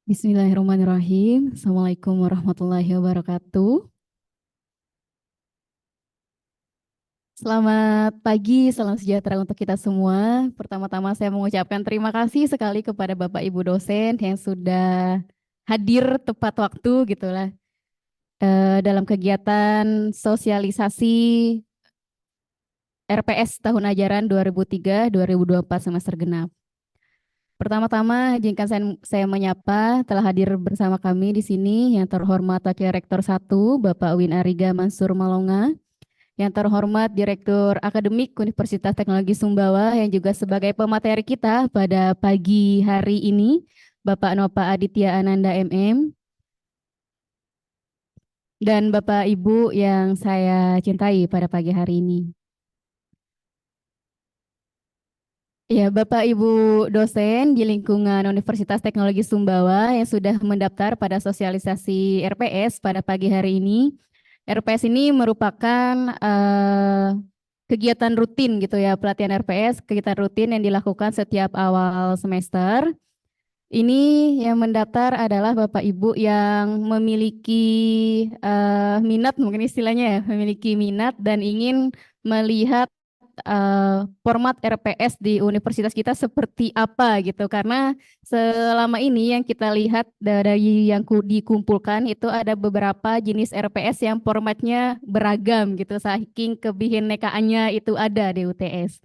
Bismillahirrahmanirrahim. Assalamualaikum warahmatullahi wabarakatuh. Selamat pagi, salam sejahtera untuk kita semua. Pertama-tama saya mengucapkan terima kasih sekali kepada Bapak Ibu dosen yang sudah hadir tepat waktu gitulah dalam kegiatan sosialisasi RPS tahun ajaran 2003-2024 semester genap. Pertama-tama, izinkan saya menyapa telah hadir bersama kami di sini yang terhormat Wakil Rektor 1, Bapak Win Ariga Mansur Malonga, yang terhormat Direktur Akademik Universitas Teknologi Sumbawa yang juga sebagai pemateri kita pada pagi hari ini, Bapak Nova Aditya Ananda MM, dan Bapak Ibu yang saya cintai pada pagi hari ini. Ya, Bapak Ibu dosen di lingkungan Universitas Teknologi Sumbawa yang sudah mendaftar pada sosialisasi RPS pada pagi hari ini. RPS ini merupakan kegiatan rutin gitu ya, pelatihan RPS, kegiatan rutin yang dilakukan setiap awal semester. Ini yang mendaftar adalah Bapak Ibu yang memiliki minat, mungkin istilahnya ya, memiliki minat dan ingin melihat format RPS di universitas kita seperti apa gitu, karena selama ini yang kita lihat dari yang dikumpulkan itu ada beberapa jenis RPS yang formatnya beragam gitu, saking kebihinekaannya itu ada di UTS.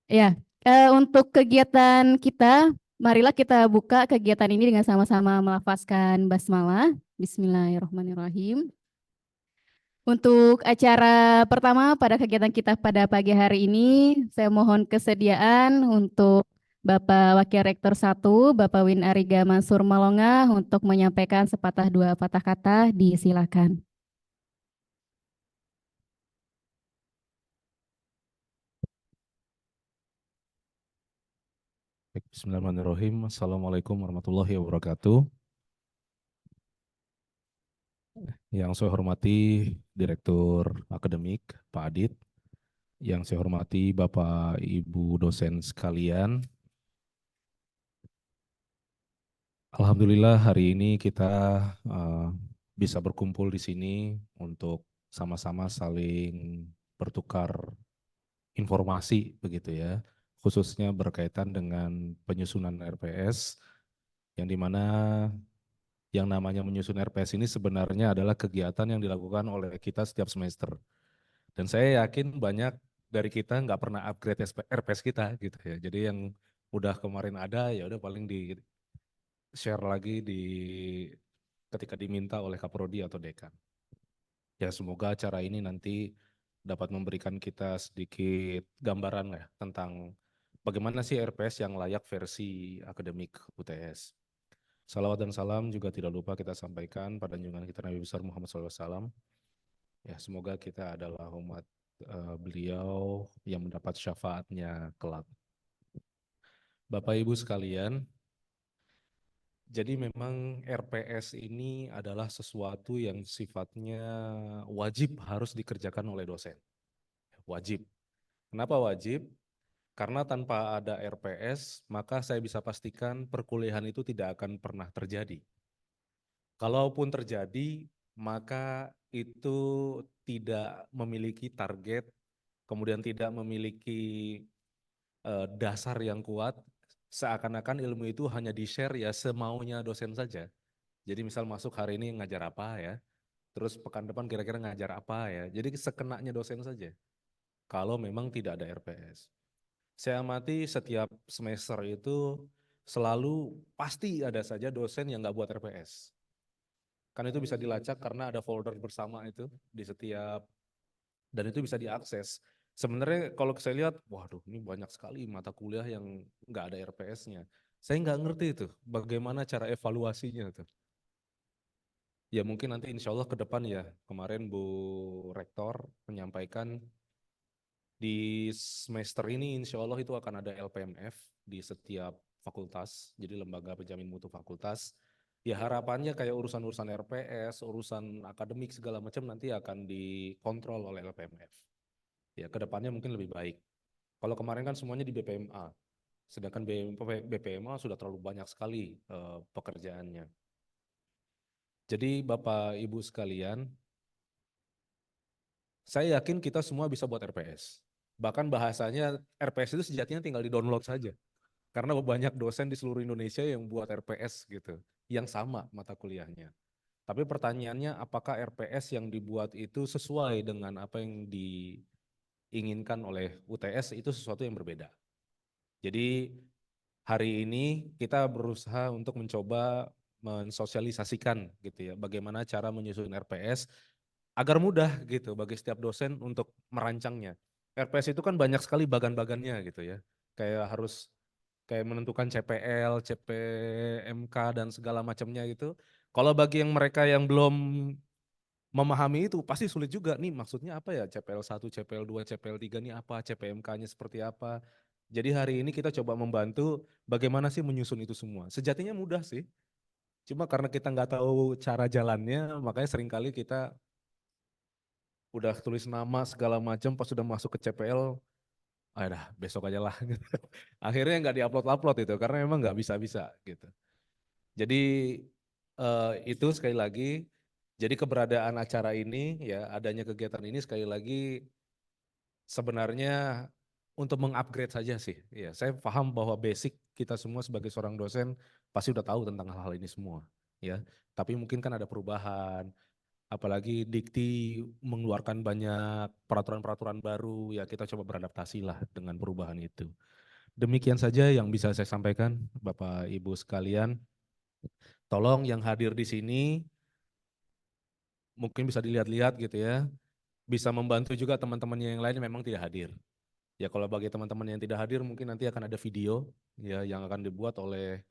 Ya, untuk kegiatan kita, marilah kita buka kegiatan ini dengan sama-sama melafazkan basmalah. Bismillahirrahmanirrahim. Untuk acara pertama pada kegiatan kita pada pagi hari ini, saya mohon kesediaan untuk Bapak Wakil Rektor 1, Bapak Win Ariga Mansur Malonga untuk menyampaikan sepatah dua patah kata, disilakan. Bismillahirrahmanirrahim. Assalamualaikum warahmatullahi wabarakatuh. Yang saya hormati Direktur Akademik Pak Adit, yang saya hormati Bapak Ibu dosen sekalian. Alhamdulillah hari ini kita bisa berkumpul di sini untuk sama-sama saling bertukar informasi begitu ya, khususnya berkaitan dengan penyusunan RPS, yang dimana yang namanya menyusun RPS ini sebenarnya adalah kegiatan yang dilakukan oleh kita setiap semester. Dan saya yakin banyak dari kita nggak pernah upgrade RPS kita gitu ya. Jadi yang udah kemarin ada ya udah paling di share lagi di ketika diminta oleh Kaprodi atau Dekan. Ya semoga acara ini nanti dapat memberikan kita sedikit gambaran ya tentang bagaimana sih RPS yang layak versi akademik UTS. Salawat dan salam juga tidak lupa kita sampaikan pada junjungan kita Nabi besar Muhammad SAW. Ya, semoga kita adalah umat beliau yang mendapat syafaatnya kelak. Bapak Ibu sekalian, jadi memang RPS ini adalah sesuatu yang sifatnya wajib harus dikerjakan oleh dosen. Wajib. Kenapa wajib? Karena tanpa ada RPS, maka saya bisa pastikan perkuliahan itu tidak akan pernah terjadi. Kalaupun terjadi, maka itu tidak memiliki target, kemudian tidak memiliki dasar yang kuat, seakan-akan ilmu itu hanya di-share ya semaunya dosen saja. Jadi misal masuk hari ini ngajar apa ya, terus pekan depan kira-kira ngajar apa ya, jadi sekenanya dosen saja. Kalau memang tidak ada RPS. Saya amati setiap semester itu selalu pasti ada saja dosen yang nggak buat RPS. Kan itu bisa dilacak karena ada folder bersama itu di setiap, dan itu bisa diakses. Sebenarnya kalau saya lihat, waduh ini banyak sekali mata kuliah yang nggak ada RPS-nya. Saya nggak ngerti itu bagaimana cara evaluasinya tuh. Ya mungkin nanti insya Allah ke depan ya, kemarin Bu Rektor menyampaikan di semester ini insya Allah itu akan ada LPMF di setiap fakultas, jadi lembaga penjamin mutu fakultas. Ya harapannya kayak urusan-urusan RPS, urusan akademik segala macam nanti akan dikontrol oleh LPMF. Ya kedepannya mungkin lebih baik. Kalau kemarin kan semuanya di BPMA. Sedangkan BPMA sudah terlalu banyak sekali pekerjaannya. Jadi Bapak Ibu sekalian, saya yakin kita semua bisa buat RPS. Bahkan bahasanya RPS itu sejatinya tinggal di-download saja. Karena banyak dosen di seluruh Indonesia yang buat RPS gitu, yang sama mata kuliahnya. Tapi pertanyaannya apakah RPS yang dibuat itu sesuai dengan apa yang diinginkan oleh UTS itu sesuatu yang berbeda. Jadi hari ini kita berusaha untuk mencoba mensosialisasikan gitu ya, bagaimana cara menyusun RPS agar mudah gitu bagi setiap dosen untuk merancangnya. RPS itu kan banyak sekali bagan-bagannya gitu ya. Kayak menentukan CPL, CPMK dan segala macamnya gitu. Kalau bagi yang mereka yang belum memahami itu pasti sulit juga nih maksudnya apa ya CPL 1, CPL 2, CPL 3 nih apa, CPMK-nya seperti apa. Jadi hari ini kita coba membantu bagaimana sih menyusun itu semua. Sejatinya mudah sih. Cuma karena kita nggak tahu cara jalannya, makanya seringkali kita udah tulis nama segala macam pas sudah masuk ke CPL, ah dah besok aja lah. Gitu. Akhirnya nggak diupload-upload itu karena memang nggak bisa-bisa gitu. Jadi itu sekali lagi, jadi keberadaan acara ini ya adanya kegiatan ini sekali lagi sebenarnya untuk mengupgrade saja sih. Ya, saya paham bahwa basic kita semua sebagai seorang dosen pasti udah tahu tentang hal-hal ini semua. Ya, tapi mungkin kan ada perubahan, apalagi Dikti mengeluarkan banyak peraturan-peraturan baru, ya kita coba beradaptasi lah dengan perubahan itu. Demikian saja yang bisa saya sampaikan, Bapak Ibu sekalian. Tolong yang hadir di sini mungkin bisa dilihat-lihat gitu ya, bisa membantu juga teman-temannya yang lain yang memang tidak hadir. Ya kalau bagi teman-teman yang tidak hadir mungkin nanti akan ada video ya yang akan dibuat oleh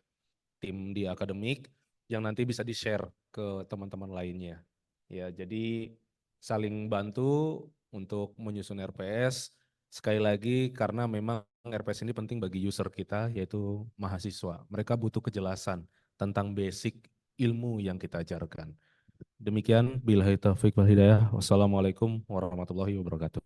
tim di akademik yang nanti bisa di-share ke teman-teman lainnya. Ya, jadi saling bantu untuk menyusun RPS. Sekali lagi karena memang RPS ini penting bagi user kita yaitu mahasiswa. Mereka butuh kejelasan tentang basic ilmu yang kita ajarkan. Demikian, billahi taufiq wal hidayah. Wassalamualaikum warahmatullahi wabarakatuh.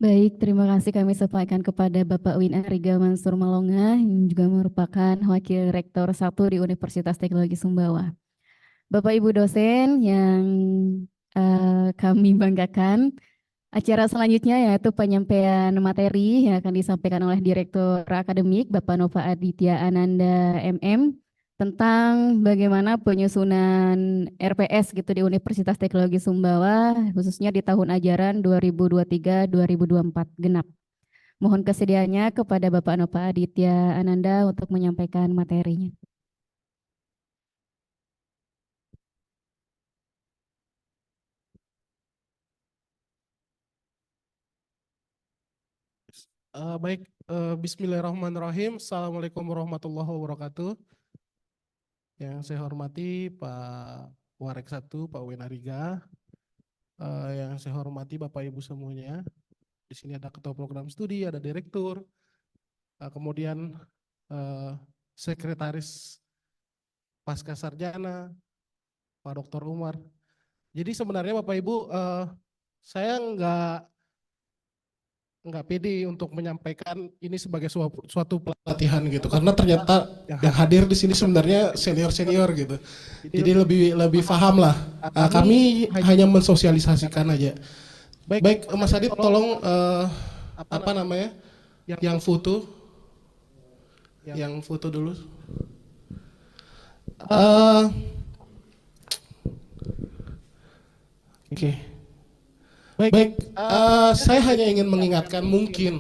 Baik, terima kasih kami sampaikan kepada Bapak Win Ariga Mansur Malonga yang juga merupakan Wakil Rektor 1 di Universitas Teknologi Sumbawa. Bapak Ibu dosen yang kami banggakan, acara selanjutnya yaitu penyampaian materi yang akan disampaikan oleh Direktur Akademik Bapak Nova Aditya Ananda MM tentang bagaimana penyusunan RPS gitu di Universitas Teknologi Sumbawa khususnya di tahun ajaran 2023-2024 genap. Mohon kesediaannya kepada Bapak Nova Aditya Ananda untuk menyampaikan materinya. Baik, Bismillahirrahmanirrahim. Assalamualaikum warahmatullahi wabarakatuh. Yang saya hormati Pak Warek 1, Pak Wenariga. Yang saya hormati Bapak Ibu semuanya. Di sini ada Ketua Program Studi, ada Direktur, kemudian Sekretaris Pasca Sarjana, Pak Dr. Umar. Jadi sebenarnya Bapak Ibu, saya nggak pede untuk menyampaikan ini sebagai suatu pelatihan gitu karena ternyata yang hadir di sini sebenarnya senior gitu, jadi lebih paham lah. Kami hanya mensosialisasikan aja. Baik Mas Adit, tolong apa namanya yang foto dulu. Oke. Baik, saya hanya ingin mengingatkan mungkin,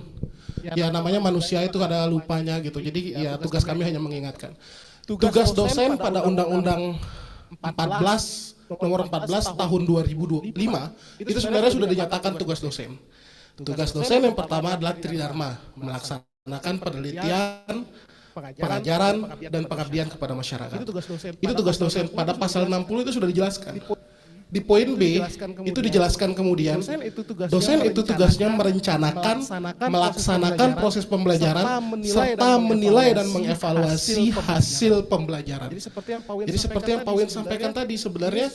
ya namanya manusia itu ada lupanya gitu. Jadi ya tugas kami hanya mengingatkan. Tugas dosen pada Undang-Undang 14 nomor 14 tahun 2005 itu sebenarnya sudah dinyatakan tugas dosen. Tugas dosen yang pertama adalah tridharma, melaksanakan penelitian, pengajaran, dan pengabdian kepada masyarakat. Itu tugas dosen. Pada pasal 60 itu sudah dijelaskan. di poin B itu dijelaskan kemudian dosen itu tugasnya merencanakan, melaksanakan proses pembelajaran serta menilai dan mengevaluasi hasil pembelajaran. Jadi seperti yang Pak Win sampaikan tadi, sebenarnya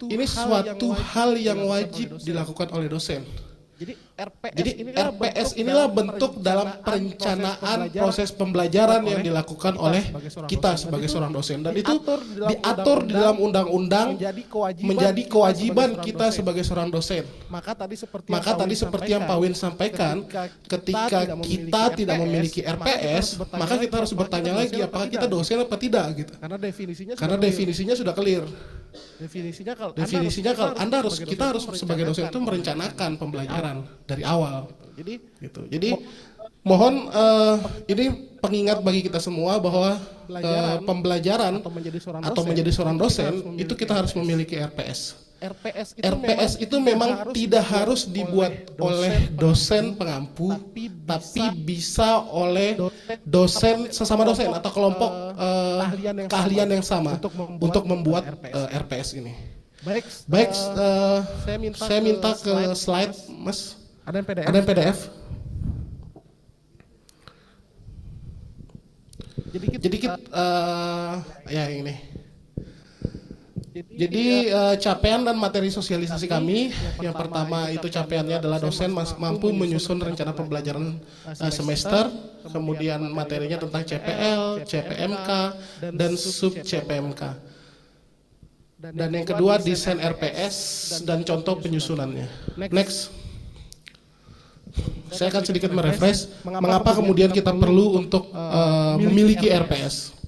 ini suatu hal yang wajib dilakukan oleh dosen. Jadi RPS inilah bentuk dalam perencanaan proses pembelajaran yang dilakukan oleh kita sebagai seorang dosen, dan itu diatur di dalam undang-undang menjadi kewajiban kita sebagai seorang dosen. Maka tadi seperti yang Pak Win sampaikan, ketika kita tidak memiliki RPS, maka kita harus bertanya lagi apakah kita dosen apa tidak gitu. Karena definisinya sudah clear. Definisinya kalau kita harus sebagai dosen itu merencanakan pembelajaran dari awal. Jadi mohon ini pengingat bagi kita semua bahwa pembelajaran atau menjadi seorang dosen itu kita harus memiliki RPS. RPS itu memang tidak harus dibuat oleh dosen pengampu, tapi bisa oleh dosen sesama dosen atau kelompok keahlian yang sama untuk membuat RPS ini. Baik, saya minta ke slide, Mas. Ada yang PDF? Jadi kita, ya ini. Jadi capaian dan materi sosialisasi kami, yang pertama itu capaiannya adalah dosen mampu menyusun rencana pembelajaran semester, kemudian materinya tentang CPL, CPMK, dan sub CPMK. Dan yang kedua desain RPS dan contoh penyusunannya. Next. Saya akan sedikit merefresh mengapa kemudian kita perlu untuk memiliki RPS.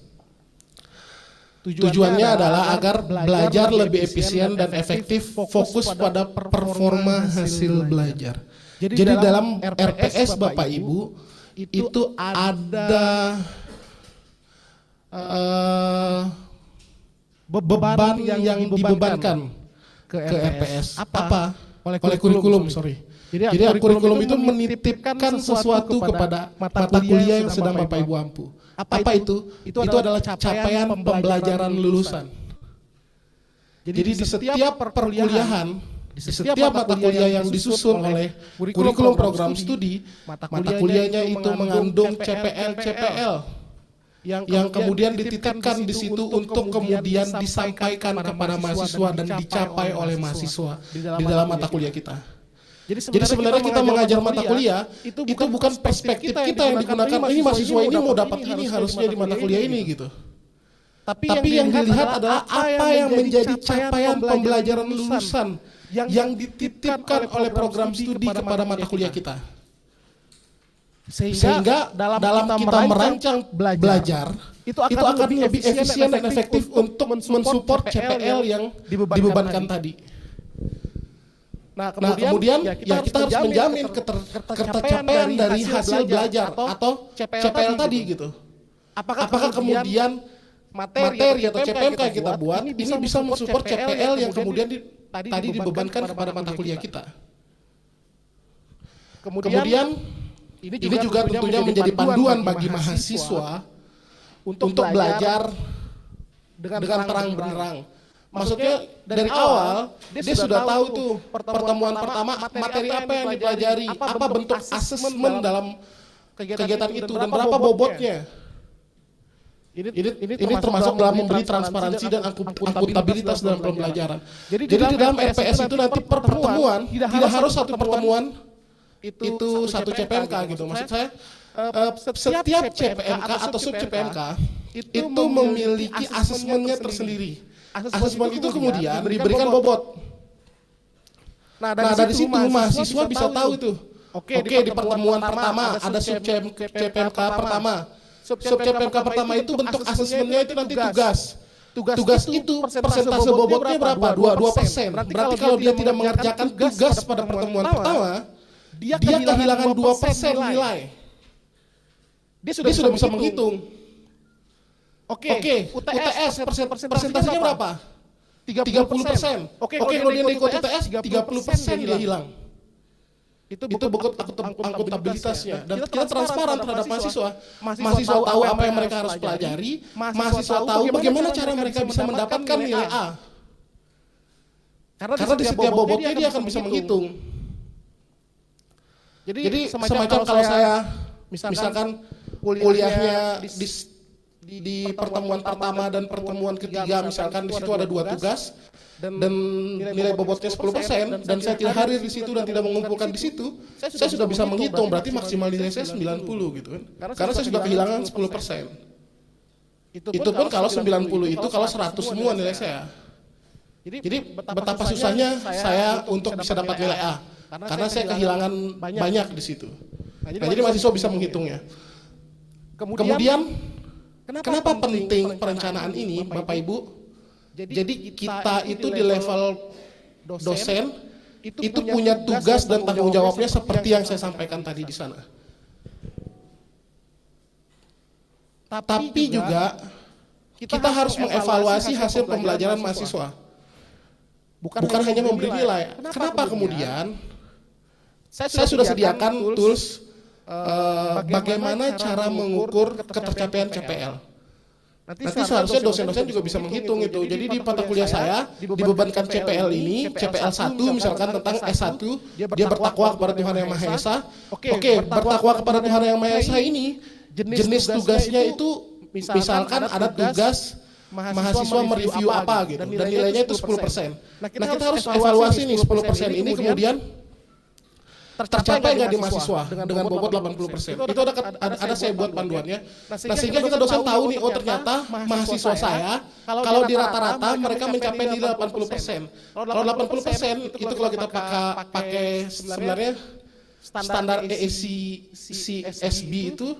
Tujuannya adalah agar belajar lebih efisien dan efektif, fokus pada performa hasil belajar. Jadi dalam RPS Bapak Ibu itu ada beban yang dibebankan ke RPS. Apa? Oleh kurikulum, Jadi kurikulum itu menitipkan sesuatu kepada mata kuliah yang sedang Bapak Ibu ampu. Apa itu? Itu adalah capaian pembelajaran lulusan. Jadi di setiap perkuliahan, di setiap mata kuliah yang disusun oleh kurikulum program studi, mata kuliahnya itu mengandung CPL yang kemudian dititipkan di situ untuk kemudian disampaikan kepada mahasiswa dan dicapai oleh mahasiswa di dalam mata kuliah kita. Jadi sebenarnya kita mengajar mata kuliah itu bukan perspektif kita yang digunakan, ini mahasiswa ini mau dapat ini harusnya di mata kuliah ini gitu. Tapi yang dilihat adalah apa yang menjadi capaian pembelajaran lulusan yang dititipkan oleh program studi kepada mata kuliah kita. Sehingga dalam kita merancang belajar itu akan lebih efisien dan efektif untuk mensupport CPL yang dibebankan tadi. Nah kemudian ya kita harus menjamin ketercapaian dari hasil belajar atau CPL tadi gitu. Apakah kemudian materi atau CPMK yang kita buat ini bisa mensupport CPL yang kemudian tadi dibebankan kepada mata kuliah kita. Kemudian ini juga tentunya menjadi panduan bagi mahasiswa untuk belajar dengan terang benderang. Maksudnya dari awal dia sudah tahu tuh pertemuan pertama materi apa yang dipelajari, apa bentuk asesmen dalam kegiatan itu dan berapa bobotnya. Ini termasuk dalam memberi transparansi dan akuntabilitas dalam pembelajaran. Jadi di dalam RPS itu nanti per pertemuan tidak harus satu pertemuan itu satu CPMK gitu. Maksud saya setiap CPMK atau sub CPMK itu memiliki asesmennya tersendiri. Asesmen itu kemudian diberikan bobot. Nah dari situ mahasiswa bisa tahu tuh. Oke di pertemuan pertama ada sub CPMK pertama. Sub CPMK pertama itu bentuk asesmennya itu nanti tugas. Tugas itu persentase bobotnya berapa? 2%. Berarti kalau dia tidak mengerjakan tugas pada pertemuan pertama, dia kehilangan 2% nilai. Dia sudah bisa menghitung. Oke, UTS persentasenya berapa? 30%. Oke, kalau dia ikut UTS 30% dia hilang. Itu bentuk akuntabilitasnya. Dan kita transparan terhadap mahasiswa. Mahasiswa tahu apa yang mereka harus pelajari. Mahasiswa tahu bagaimana cara mereka bisa mendapatkan nilai A. Karena di setiap bobotnya dia akan bisa menghitung. Jadi semacam kalau saya misalkan kuliahnya di pertemuan pertama dan pertemuan ketiga, misalkan di situ ada 2 tugas dan nilai bobotnya 10% dan saya tidak hadir di situ dan tidak mengumpulkan di situ, saya sudah bisa menghitung berarti maksimal nilai saya 90 gitu kan. Karena saya sudah kehilangan 10%. Itu pun kalau 90 itu kalau 100 semua nilai saya. Jadi betapa susahnya saya untuk bisa dapat nilai A. Karena saya kehilangan banyak di situ. Nah, jadi mahasiswa bisa menghitungnya. Kemudian, kenapa penting perencanaan ini, Bapak Ibu? Jadi kita itu di level dosen, itu punya tugas dan tanggung jawabnya seperti yang saya sampaikan tadi di sana. Tapi juga, kita harus mengevaluasi hasil pembelajaran mahasiswa. Bukan hanya memberi nilai. Kenapa kemudian? Saya sudah sediakan tools bagaimana cara mengukur ketercapaian CPL. Nanti seharusnya dosen-dosen juga bisa menghitung itu. Jadi di mata kuliah saya dibebankan CPL ini, CPL 1 misalkan tentang S1, dia bertakwa kepada Tuhan Yang Maha Esa. Oke, bertakwa kepada Tuhan Yang Maha Esa ini, jenis tugasnya itu misalkan ada tugas mahasiswa mereview apa gitu, dan nilainya itu 10%. Nah kita harus evaluasi nih 10% ini kemudian tercapai nggak di mahasiswa dengan bobot 80%. Itu ada saya buat panduannya. Nah sehingga kita dosen tahu nih, oh ternyata mahasiswa saya kalau di rata-rata mereka mencapai nilai 80%. Kalau 80% itu kalau kita pakai sebenarnya standar EAC-CSB itu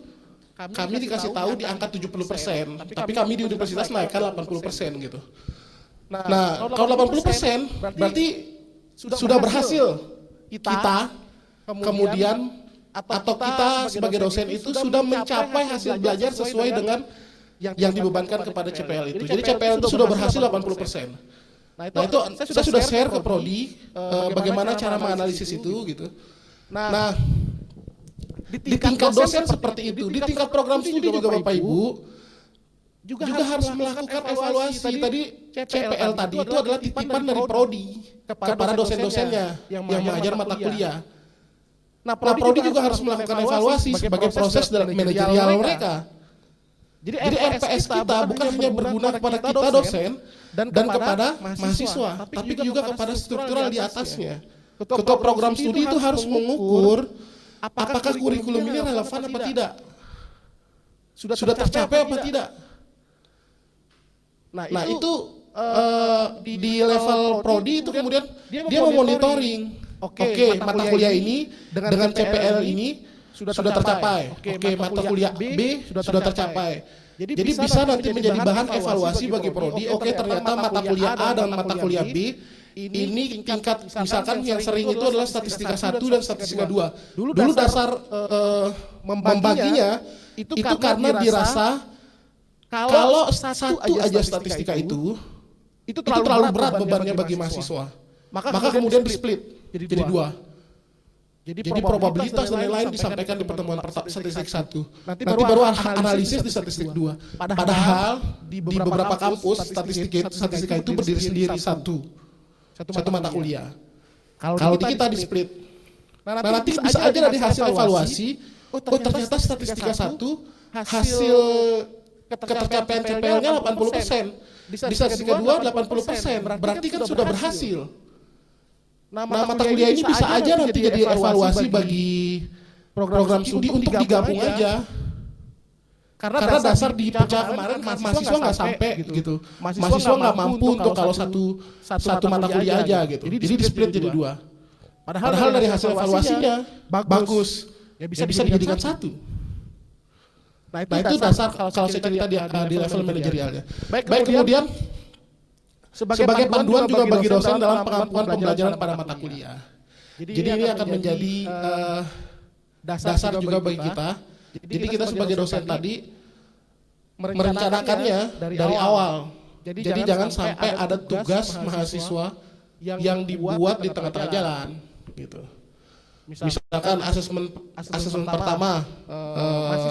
kami dikasih tahu di angka 70%, tapi kami di universitas naikkan 80% gitu. Nah kalau 80% berarti sudah berhasil kita kemudian atau kita sebagai dosen itu sudah mencapai hasil belajar sesuai dengan yang dibebankan kepada CPL itu. Jadi CPL itu sudah berhasil 80%. Nah itu saya sudah share ke Prodi bagaimana cara menganalisis itu gitu. Nah di tingkat dosen seperti itu, di tingkat program studi juga Bapak Ibu juga harus melakukan evaluasi. Tadi CPL tadi itu adalah titipan dari Prodi kepada dosen-dosennya yang mengajar mata kuliah. Nah, Prodi juga harus melakukan evaluasi sebagai proses dalam manajerial mereka. Jadi RPS kita bukan hanya berguna kepada kita dosen dan kepada mahasiswa, tapi juga kepada struktural di atasnya. Ketua program studi itu harus mengukur apakah kurikulum ini relevan apa tidak, sudah tercapai apa tidak. Nah itu di level Prodi itu kemudian dia memonitoring. Oke, mata kuliah ini dengan CPL ini sudah tercapai. Oke, mata kuliah B sudah tercapai. Jadi bisa nanti menjadi bahan evaluasi bagi Prodi. Oke, ternyata mata kuliah A dan mata kuliah B ini tingkat, misalkan yang sering itu adalah statistika 1 dan statistika 2. Dulu dasar membaginya itu karena dirasa kalau satu aja statistika itu terlalu berat bebannya bagi mahasiswa. Maka kemudian di-split jadi 2. Jadi probabilitas dan lain-lain disampaikan di pertemuan statistik 1. Nanti baru analisis di statistik 2. Padahal di beberapa kampus statistika itu berdiri sendiri satu mata kuliah. Kalau di kita di-split. Nah nanti bisa aja dari hasil evaluasi, oh ternyata statistika 1 hasil ketercapaian CPL-nya 80%. Di statistika 2 80%. Berarti kan sudah berhasil. Nah mata kuliah ini bisa aja nanti jadi evaluasi bagi program studi untuk digabung aja. Karena dasar di pecah kemarin mahasiswa nggak sampai gitu. Mahasiswa nggak mampu untuk kalau satu mata kuliah aja gitu. Jadi di-split jadi 2. Padahal dari hasil evaluasinya bagus. Ya bisa dijadikan 1. Nah itu dasar kalau saya cerita di level manajerialnya. Baik kemudian sebagai panduan juga bagi dosen dalam pengampuan pembelajaran pada mata kuliah. Jadi ini akan menjadi dasar juga bagi kita. Jadi kita sebagai dosen tadi merencanakannya dari awal. Jadi jangan sampai ada tugas mahasiswa yang dibuat di tengah-tengah jalan gitu. Misalkan asesmen pertama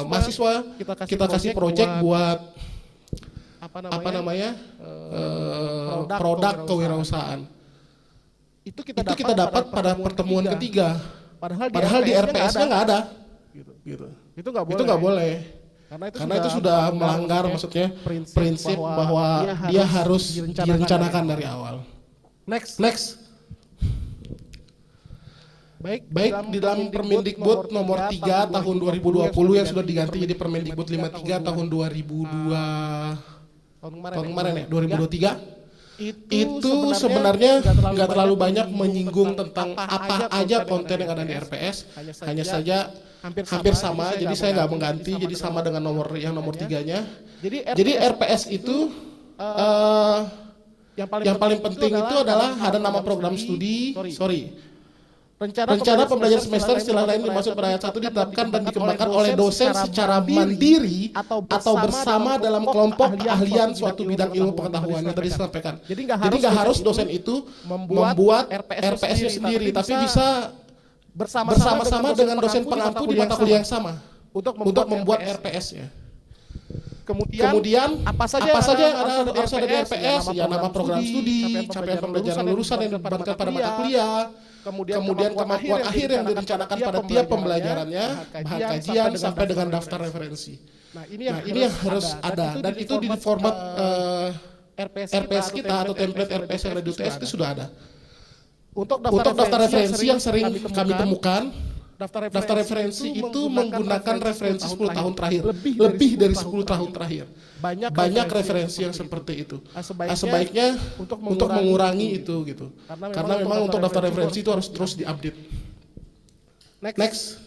mahasiswa kita kasih proyek buat produk kewirausahaan. itu kita dapat pada pertemuan ketiga. Padahal di RPS-nya nggak ada. Gitu. Itu nggak boleh. Karena itu sudah melanggar maksudnya prinsip bahwa dia harus direncanakan dari awal. Next. Baik di dalam Permendikbud nomor 3 tahun 2020 yang sudah diganti jadi Permendikbud 53 tahun 2002 tahun kemarin ya 2023 itu sebenarnya nggak terlalu banyak menyinggung tentang apa aja konten yang ada di RPS, hanya saja hampir sama, jadi saya nggak mengganti, jadi sama dengan nomor 3-nya. Jadi RPS itu yang paling penting itu adalah ada nama program studi, Rencana pembelajaran semester istilah lain dimaksud pada ayat 1 ditetapkan dan dikembangkan oleh dosen secara mandiri atau bersama dalam kelompok keahlian suatu bidang ilmu pengetahuan yang tadi disampaikan. Jadi nggak harus dosen itu membuat RPS-nya sendiri, tapi bisa bersama-sama dengan dosen pengampu di mata kuliah yang sama untuk membuat RPS-nya. Kemudian apa saja yang harus ada di RPS? Ya nama program studi, capaian pembelajaran lulusan yang dibebankan pada mata kuliah, kemudian kemampuan akhir yang direncanakan pada tiap pembelajarannya, bahan kajian sampai dengan daftar referensi. Nah ini yang harus ada dan itu di format RPS kita atau template RPS yang ada di UTS itu sudah ada. Untuk daftar referensi yang sering kami temukan, daftar referensi itu menggunakan referensi 10 tahun terakhir, lebih dari 10 tahun terakhir. Banyak referensi yang seperti itu. Sebaiknya untuk mengurangi itu gitu. Karena memang untuk daftar referensi itu harus terus diupdate. Next.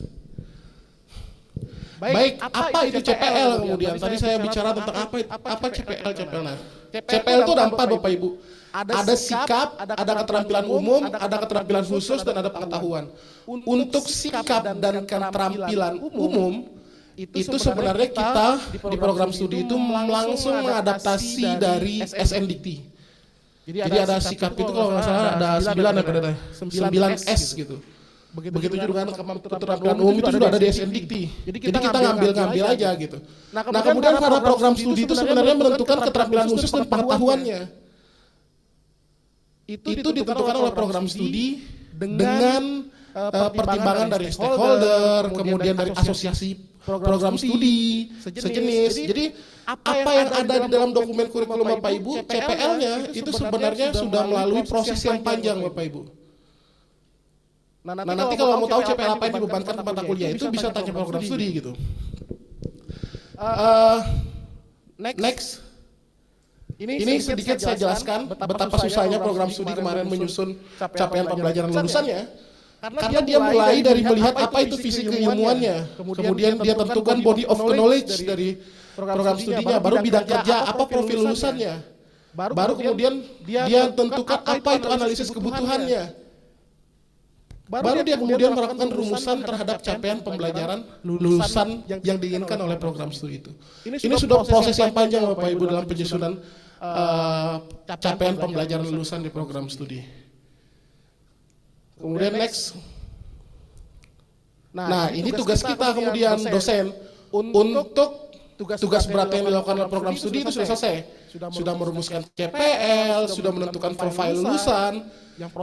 Baik, apa itu CPL kemudian? Tadi saya bicara tentang apa CPL. Nah, CPL itu ada 4 Bapak Ibu. Ada sikap, ada keterampilan umum, ada keterampilan khusus, dan ada pengetahuan. Untuk sikap dan keterampilan umum, itu sebenarnya kita di program studi itu langsung mengadaptasi dari SNDikti. Jadi ada sikap itu kalau nggak salah ada 9 S gitu. Begitu juga dengan keterampilan umum itu sudah ada di SNDikti. Jadi kita ngambil aja gitu. Nah kemudian karena program studi itu sebenarnya menentukan keterampilan khusus dan pengetahuannya. Itu ditentukan oleh program studi dengan pertimbangan dari stakeholder, kemudian dari asosiasi program studi sejenis. Jadi apa yang ada di dalam dokumen kurikulum Bapak Ibu, CPL-nya itu sebenarnya sudah melalui proses yang panjang Bapak Ibu. Nah nanti kalau mau tahu CPL apa yang dibebankan ke mata kuliah itu bisa tanya program studi gitu. Next. Ini sedikit saya jelaskan betapa susahnya program studi kemarin menyusun capaian pembelajaran lulusannya. Karena dia mulai dari melihat apa itu visi keilmuannya, kemudian dia tentukan body of knowledge dari program studinya, baru bidang kerja, apa profil lulusannya, baru kemudian dia tentukan apa itu analisis kebutuhannya, baru dia kemudian melakukan rumusan terhadap capaian pembelajaran lulusan yang diinginkan oleh program studi itu. Ini sudah proses yang panjang Bapak Ibu dalam penyusunan capaian pembelajaran lulusan di program studi. Kemudian next. Nah ini tugas kita kemudian dosen untuk tugas berat yang dilakukan oleh program studi itu sudah selesai. Sudah merumuskan CPL, sudah menentukan profil lulusan,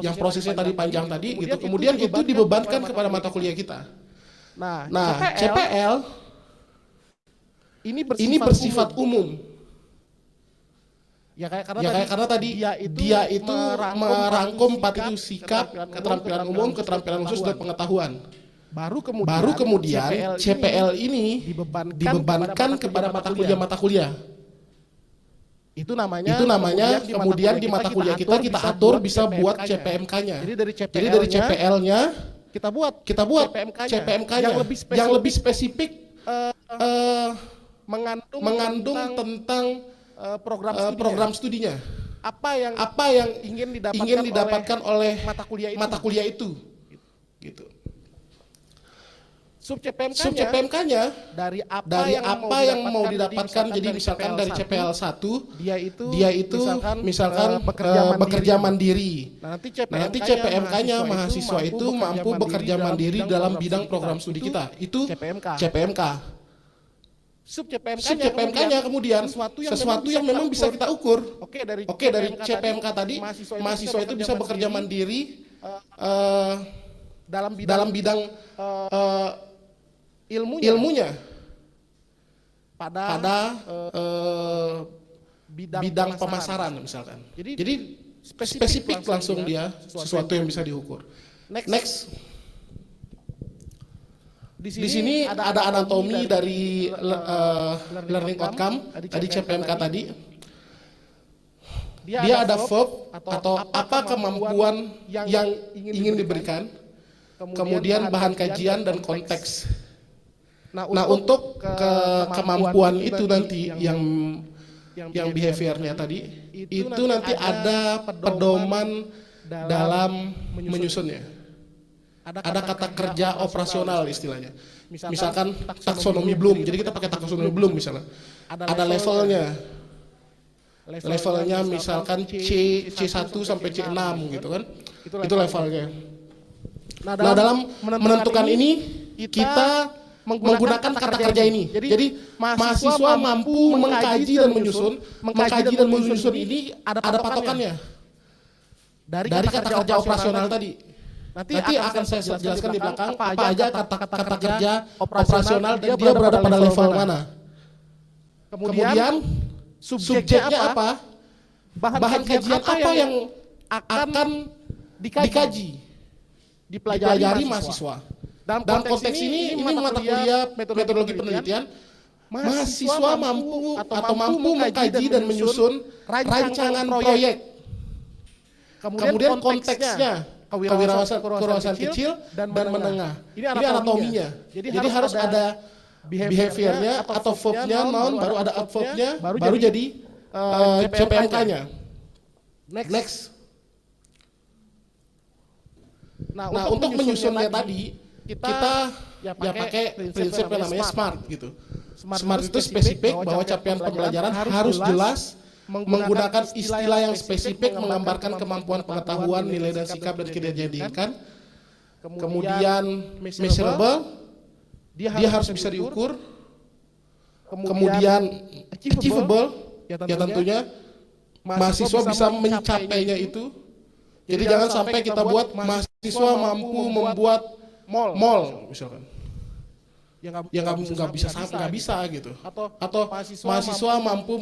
yang prosesnya tadi panjang tadi gitu. Kemudian itu dibebankan kepada mata kuliah kita. Nah CPL ini bersifat umum. Ya karena tadi dia itu merangkum 4 itu sikap, keterampilan umum, keterampilan khusus, dan pengetahuan. Baru kemudian CPL ini dibebankan kepada mata kuliah. Itu namanya kemudian di mata kuliah kita atur bisa buat CPMK-nya. Jadi dari CPL-nya kita buat CPMK-nya yang lebih spesifik mengandung tentang program studinya. Apa yang ingin didapatkan oleh mata kuliah itu. Gitu. Sub CPMK-nya dari apa yang mau didapatkan, jadi misalkan dari CPL 1 dia itu misalkan bekerja mandiri. Nah nanti CPMK-nya mahasiswa itu mampu bekerja mandiri dalam bidang program studi kita. Itu CPMK. sub CPMK-nya kemudian sesuatu yang memang bisa kita ukur. Oke, dari CPMK tadi mahasiswa itu bisa bekerja mandiri dalam bidang ilmunya pada bidang pemasaran misalkan. Jadi spesifik langsung dia sesuatu yang bisa diukur. Next. Di sini ada anatomi dari learning outcome tadi CPMK tadi. Dia ada verb atau apa kemampuan yang ingin diberikan, kemudian bahan kajian dan konteks. Nah, untuk kemampuan itu nanti yang behaviornya tadi, itu nanti ada pedoman dalam menyusunnya. Ada kata kerja operasional istilahnya. Misalkan taksonomi Bloom, jadi kita pakai taksonomi Bloom misalnya. Ada levelnya. Levelnya misalkan C1 sampai C6 gitu kan. Itu levelnya. Nah, dalam menentukan ini kita menggunakan kata kerja ini. Jadi mahasiswa mampu mengkaji dan menyusun ini ada patokannya. Dari kata kerja operasional tadi. Nanti akan saya jelaskan di belakang apa aja kata kerja operasional dan dia berada pada level mana. Kemudian subjeknya apa? Bahan kajian apa yang akan dikaji, dipelajari mahasiswa. Dalam konteks ini mata kuliah metodologi penelitian, mahasiswa mampu mengkaji dan menyusun rancangan proyek. Kemudian konteksnya kewirausahaan kecil dan menengah. Ini anatominya. Jadi harus ada behaviornya atau verbnya, noun, baru ada adverbnya, baru jadi CPMK-nya. Next. Nah, untuk menyusunnya tadi kita pakai prinsip yang namanya SMART gitu. SMART itu spesifik bahwa capaian pembelajaran harus jelas, menggunakan istilah yang spesifik menggambarkan kemampuan pengetahuan, nilai dan sikap dan kinerja yang diinginkan. Kemudian measurable, dia harus bisa diukur. Kemudian achievable, ya tentunya mahasiswa bisa mencapainya itu. Jadi jangan sampai kita buat mahasiswa mampu membuat mall misalkan. Yang nggak bisa gitu, atau mahasiswa mampu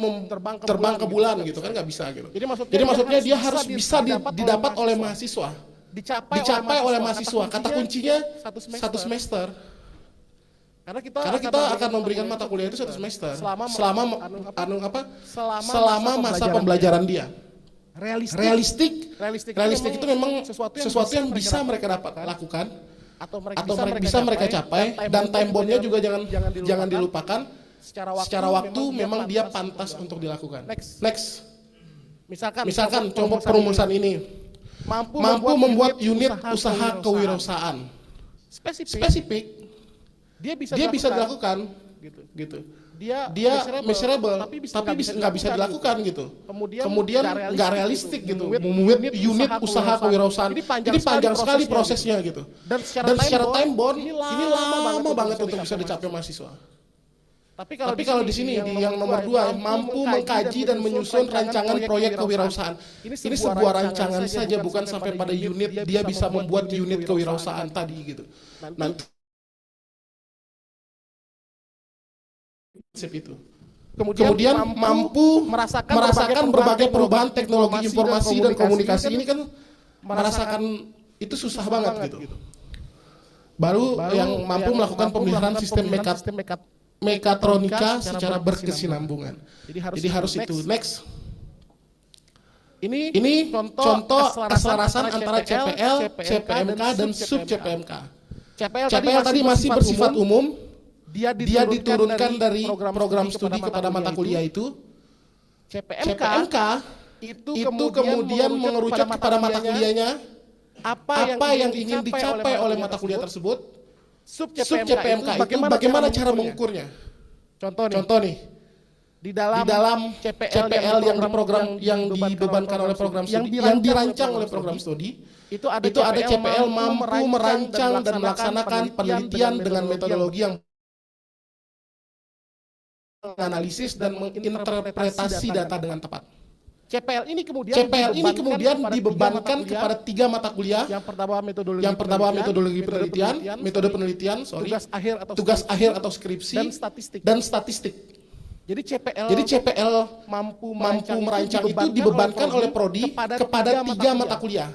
terbang ke bulan gitu kan nggak bisa gitu. Jadi maksudnya dia harus bisa didapat oleh mahasiswa, dicapai oleh mahasiswa. Kata kuncinya satu semester. Karena kita akan memberikan mata kuliah itu satu semester selama masa pembelajaran dia. Realistik itu memang sesuatu yang bisa mereka lakukan. Atau bisa mereka capai, dan time bound-nya juga jangan dilupakan. Secara waktu memang dia pantas untuk dilakukan. Next. Misalkan contoh perumusan ini mampu membuat unit usaha kewirausahaan. Spesifik. Dia bisa dilakukan gitu. Dia measurable, tapi nggak bisa dilakukan gitu. Kemudian nggak realistik gitu. Membuat unit usaha kewirausahaan. Jadi panjang sekali prosesnya gitu. Dan secara time bound ini lama banget untuk bisa dicapai mahasiswa. Tapi kalau di sini di yang nomor 2 mampu mengkaji dan menyusun rancangan proyek kewirausahaan. Ini sebuah rancangan saja, bukan sampai pada unit. Dia bisa membuat unit kewirausahaan tadi gitu. Nanti itu. Kemudian mampu merasakan berbagai perubahan teknologi informasi dan komunikasi. Ini kan merasakan itu susah banget gitu. Baru yang mampu melakukan pemeliharaan sistem mekatronika secara berkesinambungan. Jadi harus itu. Next. Ini contoh keselarasan antara CPL, CPMK dan sub CPMK. CPL tadi masih bersifat umum. Dia diturunkan dari program studi kepada mata kuliah itu. CPMK itu kemudian mengerucut kepada mata kuliahnya apa yang ingin dicapai oleh mata kuliah tersebut. Sub CPMK itu bagaimana cara mengukurnya. Contoh nih. Di dalam CPL yang dibebankan oleh program studi, yang dirancang oleh program studi, itu ada CPL mampu merancang dan melaksanakan penelitian dengan metodologi yang menganalisis dan menginterpretasi data dengan tepat. CPL ini kemudian dibebankan kepada 3 mata kuliah. yang pertama metodologi penelitian, tugas akhir atau skripsi dan statistik. Jadi CPL mampu merancang itu dibebankan oleh prodi kepada 3 mata kuliah.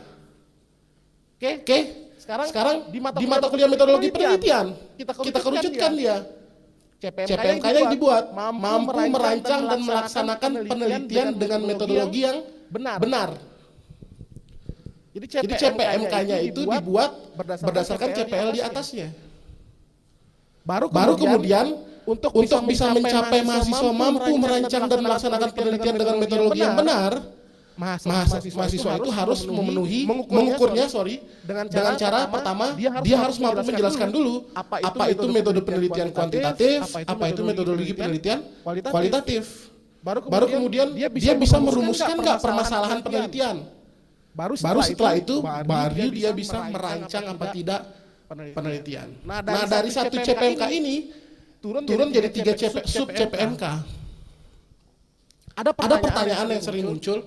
Oke. Sekarang di mata kuliah metodologi penelitian kita kerucutkan dia. CPMK yang dibuat mampu merancang dan melaksanakan penelitian dengan metodologi yang benar. Jadi CPMK-nya itu dibuat berdasarkan CPL di atasnya. Baru kemudian untuk bisa mencapai mahasiswa mampu merancang dan melaksanakan penelitian dengan metodologi yang benar, mahasiswa itu harus mengukurnya dengan cara pertama dia harus mampu menjelaskan dulu apa itu metode penelitian kuantitatif, apa itu metodologi penelitian kualitatif. Baru kemudian dia bisa merumuskan nggak permasalahan penelitian. Baru setelah itu baru dia bisa merancang apa tidak penelitian. Nah, dari satu CPMK ini turun jadi 3 sub CPMK. Ada pertanyaan yang sering muncul.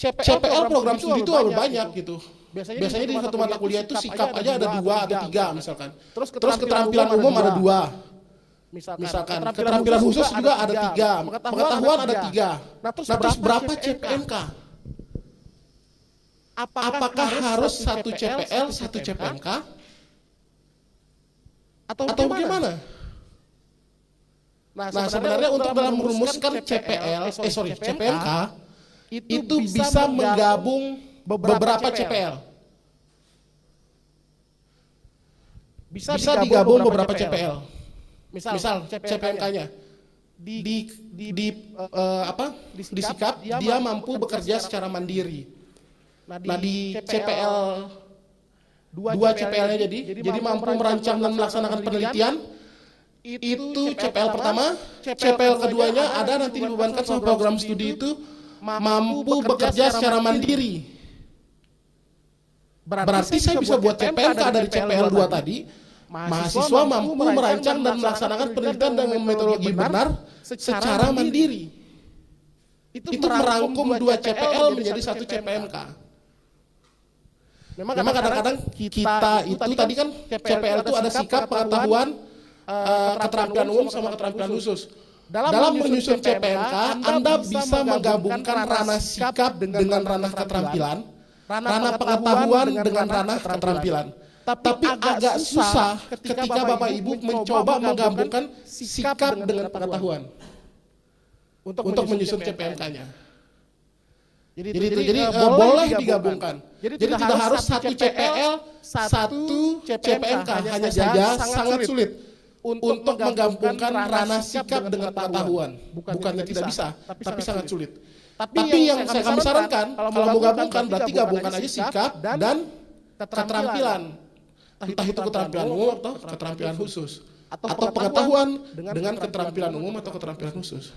CPL program studi itu banyak gitu. Biasanya di satu mata kuliah itu sikap aja ada 2 atau 3 misalkan. Terus keterampilan umum ada 2. Misalkan keterampilan khusus juga ada 3. Pengetahuan ada 3. Nah terus berapa CPMK? Apakah harus 1 CPL, 1 CPMK? Atau bagaimana? Nah sebenarnya untuk dalam merumuskan CPMK itu bisa menggabung beberapa CPL. Bisa digabung beberapa CPL. Misal CPMK-nya disikap dia mampu bekerja secara mandiri. Nah di CPL 2 CPL-nya jadi mampu merancang dan melaksanakan penelitian. Itu CPL pertama. CPL keduanya ada nanti dibebankan sama program studi itu mampu bekerja secara mandiri. Berarti saya bisa buat CPMK dari CPL 2 tadi. Mahasiswa mampu merancang dan melaksanakan penelitian dengan metodologi benar secara mandiri. Itu merangkum 2 CPL menjadi 1 CPMK. Memang kadang-kadang kita itu tadi kan CPL itu ada sikap, pengetahuan, keterampilan umum sama keterampilan khusus. Dalam menyusun CPMK, Anda bisa menggabungkan ranah sikap dengan ranah keterampilan, ranah pengetahuan dengan ranah keterampilan. Tapi agak susah ketika Bapak Ibu mencoba menggabungkan sikap dengan pengetahuan untuk menyusun CPMK-nya. Jadi boleh digabungkan. Jadi tidak harus 1 CPL, 1 CPMK, hanya saja sangat sulit untuk menggabungkan ranah sikap dengan pengetahuan. Bukannya tidak bisa, tapi sangat sulit. Tapi yang kami sarankan, kalau mau gabungkan, berarti gabungkan aja sikap dan keterampilan. Entah itu keterampilan umum atau keterampilan khusus. Atau pengetahuan dengan keterampilan umum atau keterampilan khusus.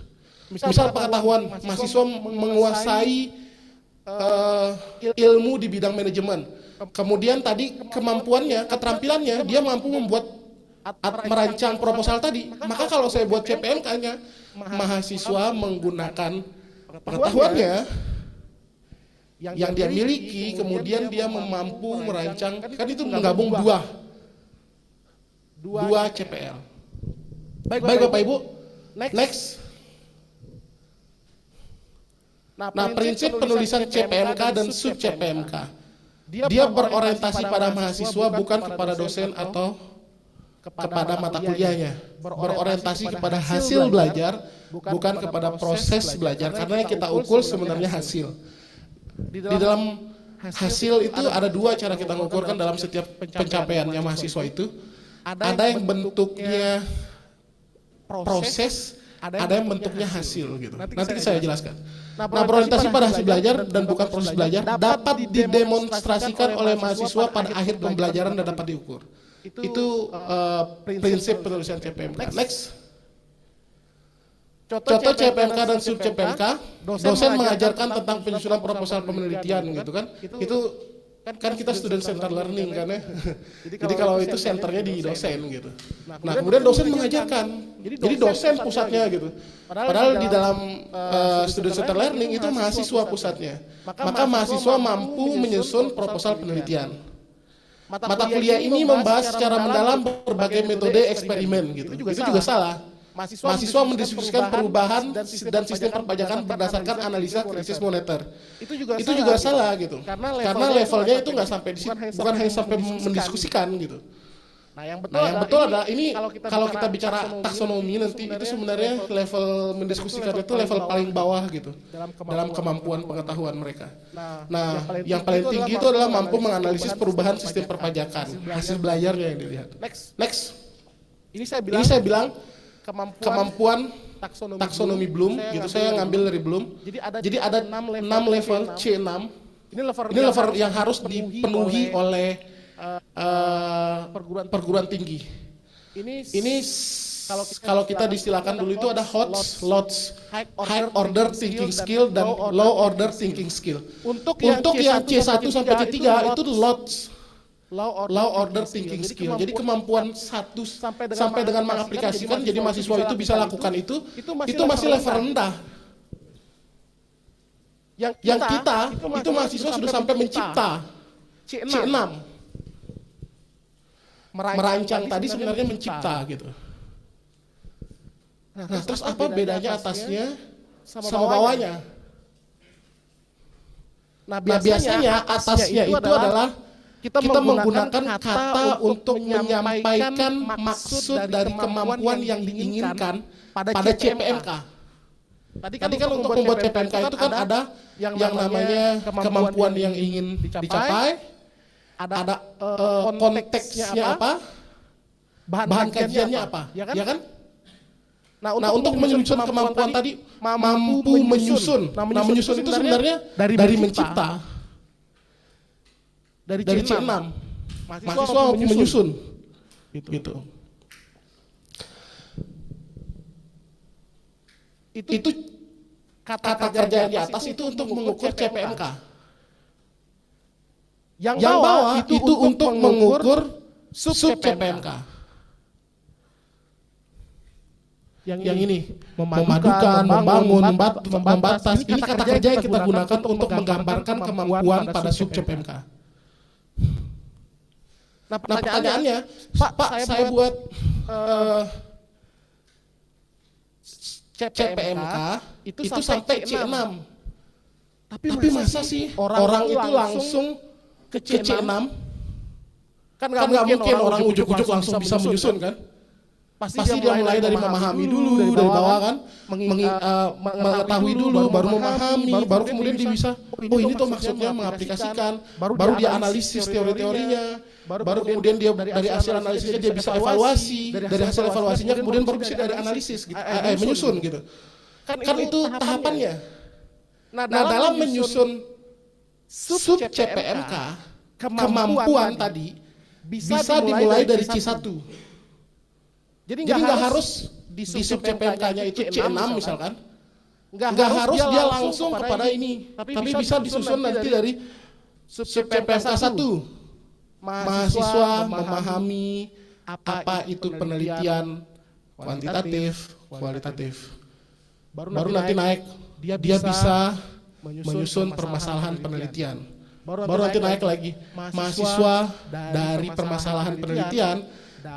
Misal pengetahuan, mahasiswa menguasai ilmu di bidang manajemen. Kemudian tadi kemampuannya, keterampilannya, dia mampu membuat merancang proposal tadi. Maka kalau saya buat CPMK-nya, mahasiswa menggunakan pengetahuannya yang dia miliki, kemudian dia mampu merancang, kan itu menggabung 2 CPL. Baik Bapak Ibu, next. Nah, prinsip penulisan CPMK dan sub CPMK, dia berorientasi pada mahasiswa, bukan kepada dosen atau kepada mata kuliahnya. Berorientasi kepada hasil belajar, bukan kepada proses belajar, karena yang kita ukur sebenarnya hasil. Di dalam hasil itu ada 2 cara kita mengukurkan dalam setiap pencapaiannya mahasiswa itu. Ada yang bentuknya proses, ada yang bentuknya hasil gitu. Nanti saya jelaskan. Nah, berorientasi pada hasil belajar dan bukan proses belajar dapat didemonstrasikan oleh mahasiswa pada akhir pembelajaran dan dapat diukur. Itu prinsip penulisan CPMK. Next. Contoh CPMK dan sub CPMK, dosen mengajarkan tentang penyusunan proposal penelitian gitu kan. Itu Kan kita student center learning kan ya. Jadi kalau itu senternya di dosen gitu. Nah kemudian dosen mengajarkan. Jadi dosen pusatnya gitu. Padahal di dalam student center learning itu mahasiswa pusatnya. Maka mahasiswa mampu menyusun proposal penelitian. Mata kuliah ini membahas secara mendalam berbagai metode eksperimen gitu. Itu juga salah. Mahasiswa mendiskusikan perubahan dan sistem perpajakan berdasarkan analisa krisis moneter. Itu juga salah gitu. Karena levelnya itu nggak sampai di situ, bukan hanya sampai mendiskusikan gitu. Nah yang betul adalah ini kalau kita bicara taksonomi nanti itu sebenarnya level mendiskusikan itu level paling bawah gitu dalam kemampuan pengetahuan mereka. Nah yang paling tinggi itu adalah mampu menganalisis perubahan sistem perpajakan, hasil belajarnya yang dilihat. Next. Ini saya bilang kemampuan taksonomi Bloom gitu, saya ngambil dari Bloom. Jadi ada 6 level C6. Ini level yang harus dipenuhi oleh perguruan tinggi. Ini kalau kita distilakan dulu itu ada HOTS, LOTS, High Order Thinking Skill dan Low Order Thinking Skill. Untuk yang C1 sampai C3 itu LOTS, Low Order Thinking Skill. Jadi kemampuan satu sampai dengan mengaplikasikan jadi mahasiswa itu bisa lakukan itu masih level rendah. Yang kita itu mahasiswa sudah sampai mencipta C6. Merancang tadi sebenarnya mencipta gitu. Nah terus apa bedanya atasnya sama bawahnya? Nah biasanya atasnya itu adalah kita menggunakan kata untuk menyampaikan maksud dari kemampuan yang diinginkan pada CPMK. Tadi kan untuk membuat CPMK itu kan ada yang namanya kemampuan yang ingin dicapai, ada konteksnya apa, bahan kajiannya apa, ya kan? Nah untuk menyusun kemampuan tadi mampu menyusun. Nah menyusun itu sebenarnya dari mencipta. Dari C6. Mahasiswa menyusun. Gitu. Itu kata kerja yang di atas itu untuk mengukur CPMK. Yang bawah itu untuk mengukur sub CPMK. Yang ini memadukan, membangun, membatas. Ini kata kerja yang kita gunakan untuk menggambarkan kemampuan pada sub CPMK. Nah pertanyaannya, Pak saya buat CPMK itu sampai C6. Tapi masa sih orang itu langsung ke C6? Kan nggak mungkin orang ujuk-ujuk langsung bisa menyusun kan? Pasti dia mulai dari memahami dulu, dari bawah kan, mengetahui dulu, baru memahami, baru kemudian dia bisa, oh ini tuh maksudnya mengaplikasikan, baru dia analisis teori-teorinya, baru kemudian dia dari hasil analisisnya dia bisa evaluasi, dari hasil evaluasinya kemudian baru bisa dari analisis, gitu, menyusun gitu. Kan itu tahapannya. Nah dalam menyusun sub CPMK, kemampuan tadi bisa dimulai dari C1. Jadi nggak harus di sub CPMK-nya itu C6 misalkan, nggak harus dia langsung kepada ini, tapi bisa disusun nanti dari sub CPMK 1. Mahasiswa memahami apa itu penelitian kuantitatif, kualitatif. Baru nanti naik, dia bisa menyusun permasalahan penelitian. Baru nanti naik lagi, mahasiswa dari permasalahan penelitian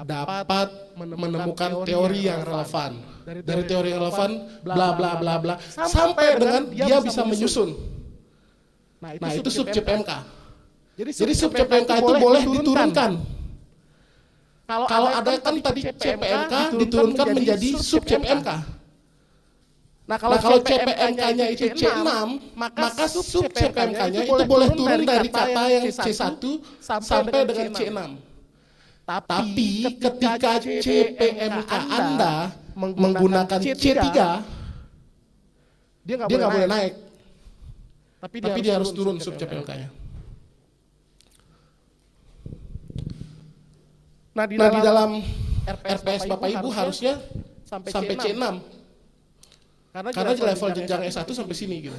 dapat menemukan teori yang relevan. Dari teori yang relevan, bla bla bla bla, sampai dengan dia bisa menyusun. Nah itu sub CPMK. Jadi sub CPMK itu boleh diturunkan. Kalau ada kan tadi CPMK diturunkan menjadi sub CPMK. Nah kalau CPMK-nya itu C6, maka sub CPMK-nya itu boleh turun dari kata yang C1 sampai dengan C6. Tapi ketika CPMK Anda menggunakan C3, dia nggak boleh naik. Tapi dia harus turun sub CPMK-nya. Nah di dalam RPS Bapak Ibu harusnya sampai C6. Karena level jenjang S1 sampai sini gitu.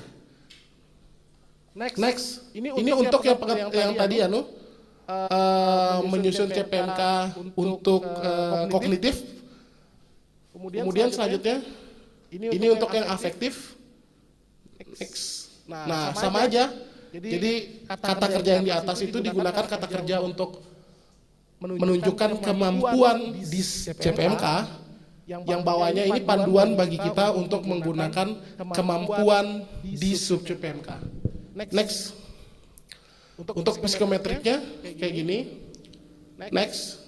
Next. Ini untuk yang tadi menyusun CPMK untuk kognitif. Kemudian selanjutnya ini untuk yang afektif. Next. Nah, sama aja. Jadi kata kerja yang di atas itu digunakan kata kerja untuk menunjukkan kemampuan di CPMK, yang bawahnya ini panduan bagi kita untuk menggunakan kemampuan di sub CPMK. Next. Untuk psikometriknya kayak gini. Next.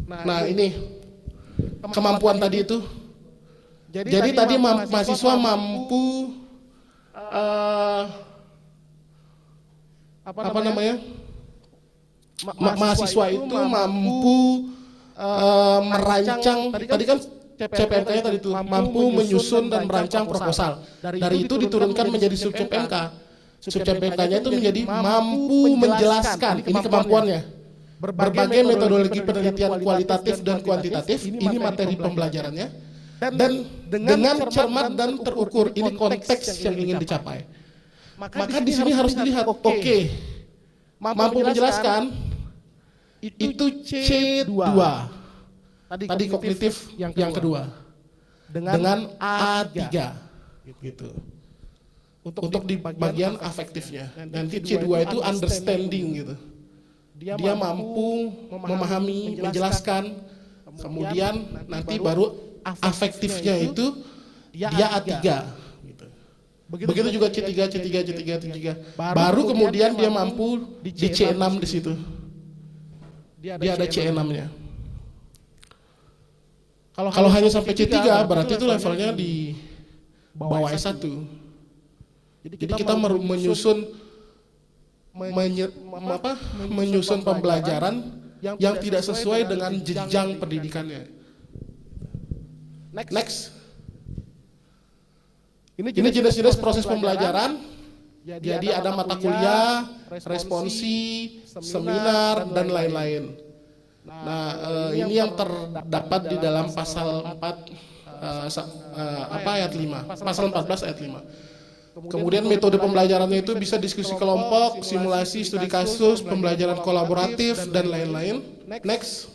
Nah, ini kemampuan tadi itu. Jadi tadi mahasiswa mampu mahasiswa itu mampu merancang, tadi kan CPMK-nya tadi itu mampu menyusun dan merancang proposal. Dari itu diturunkan menjadi sub CPMK. Sub CPMK-nya itu menjadi mampu menjelaskan, ini kemampuannya. Berbagai metodologi penelitian kualitatif dan kuantitatif, ini materi pembelajarannya. Dan dengan cermat dan terukur, ini konteks yang ingin dicapai. Maka di sini harus dilihat, oke, mampu menjelaskan, itu C2. Tadi kognitif yang kedua. Dengan A3. Gitu. Untuk di bagian afektifnya. Nanti C2 itu understanding gitu. Dia mampu memahami, menjelaskan, kemudian nanti baru afektifnya itu dia A3. Gitu. Begitu juga C3. Baru kemudian dia mampu di C6 di situ. Dia ada C6-nya. Kalau hanya sampai C3 berarti itu levelnya di bawah S1. Jadi kita menyusun menyusun pembelajaran yang tidak sesuai dengan jenjang pendidikannya. Next. Ini jenis-jenis proses pembelajaran. Jadi ada mata kuliah, responsi, seminar, dan lain-lain. Nah, ini yang terdapat di dalam pasal 4 ayat 5. Pasal 14 ayat 5. Kemudian metode pembelajarannya itu bisa diskusi kelompok, simulasi, studi kasus, pembelajaran kolaboratif, dan lain-lain. Next.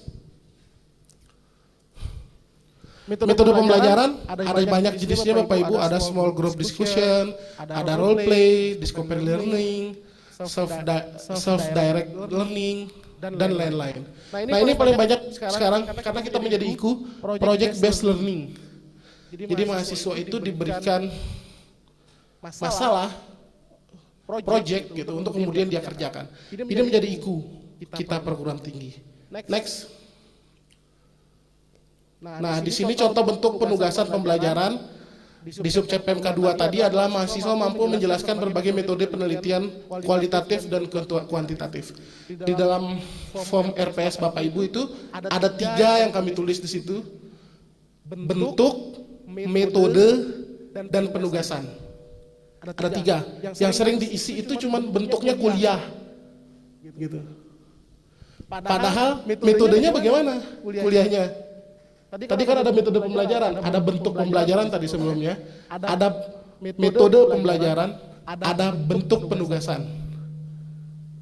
Metode pembelajaran ada banyak jenisnya Bapak Ibu, ada small group discussion, ada role play, discovery learning, self-direct learning, dan lain-lain. Nah, ini paling banyak sekarang karena kita menjadi IKU, project based learning. Jadi mahasiswa itu diberikan masalah project gitu untuk kemudian dia kerjakan. Ini menjadi IKU kita perguruan tinggi. Next. Nah, di sini contoh bentuk penugasan pembelajaran di sub CPMK 2 tadi adalah mahasiswa mampu menjelaskan berbagai metode penelitian kualitatif dan kuantitatif. Di dalam form RPS Bapak Ibu itu ada 3 yang kami tulis di situ. Bentuk, metode, dan penugasan. Ada 3. Yang sering diisi itu cuma bentuknya kuliah. Gitu. Padahal metodenya bagaimana kuliahnya? Tadi kan ada metode pembelajaran, ada bentuk pembelajaran tadi sebelumnya, ada metode pembelajaran, ada bentuk penugasan.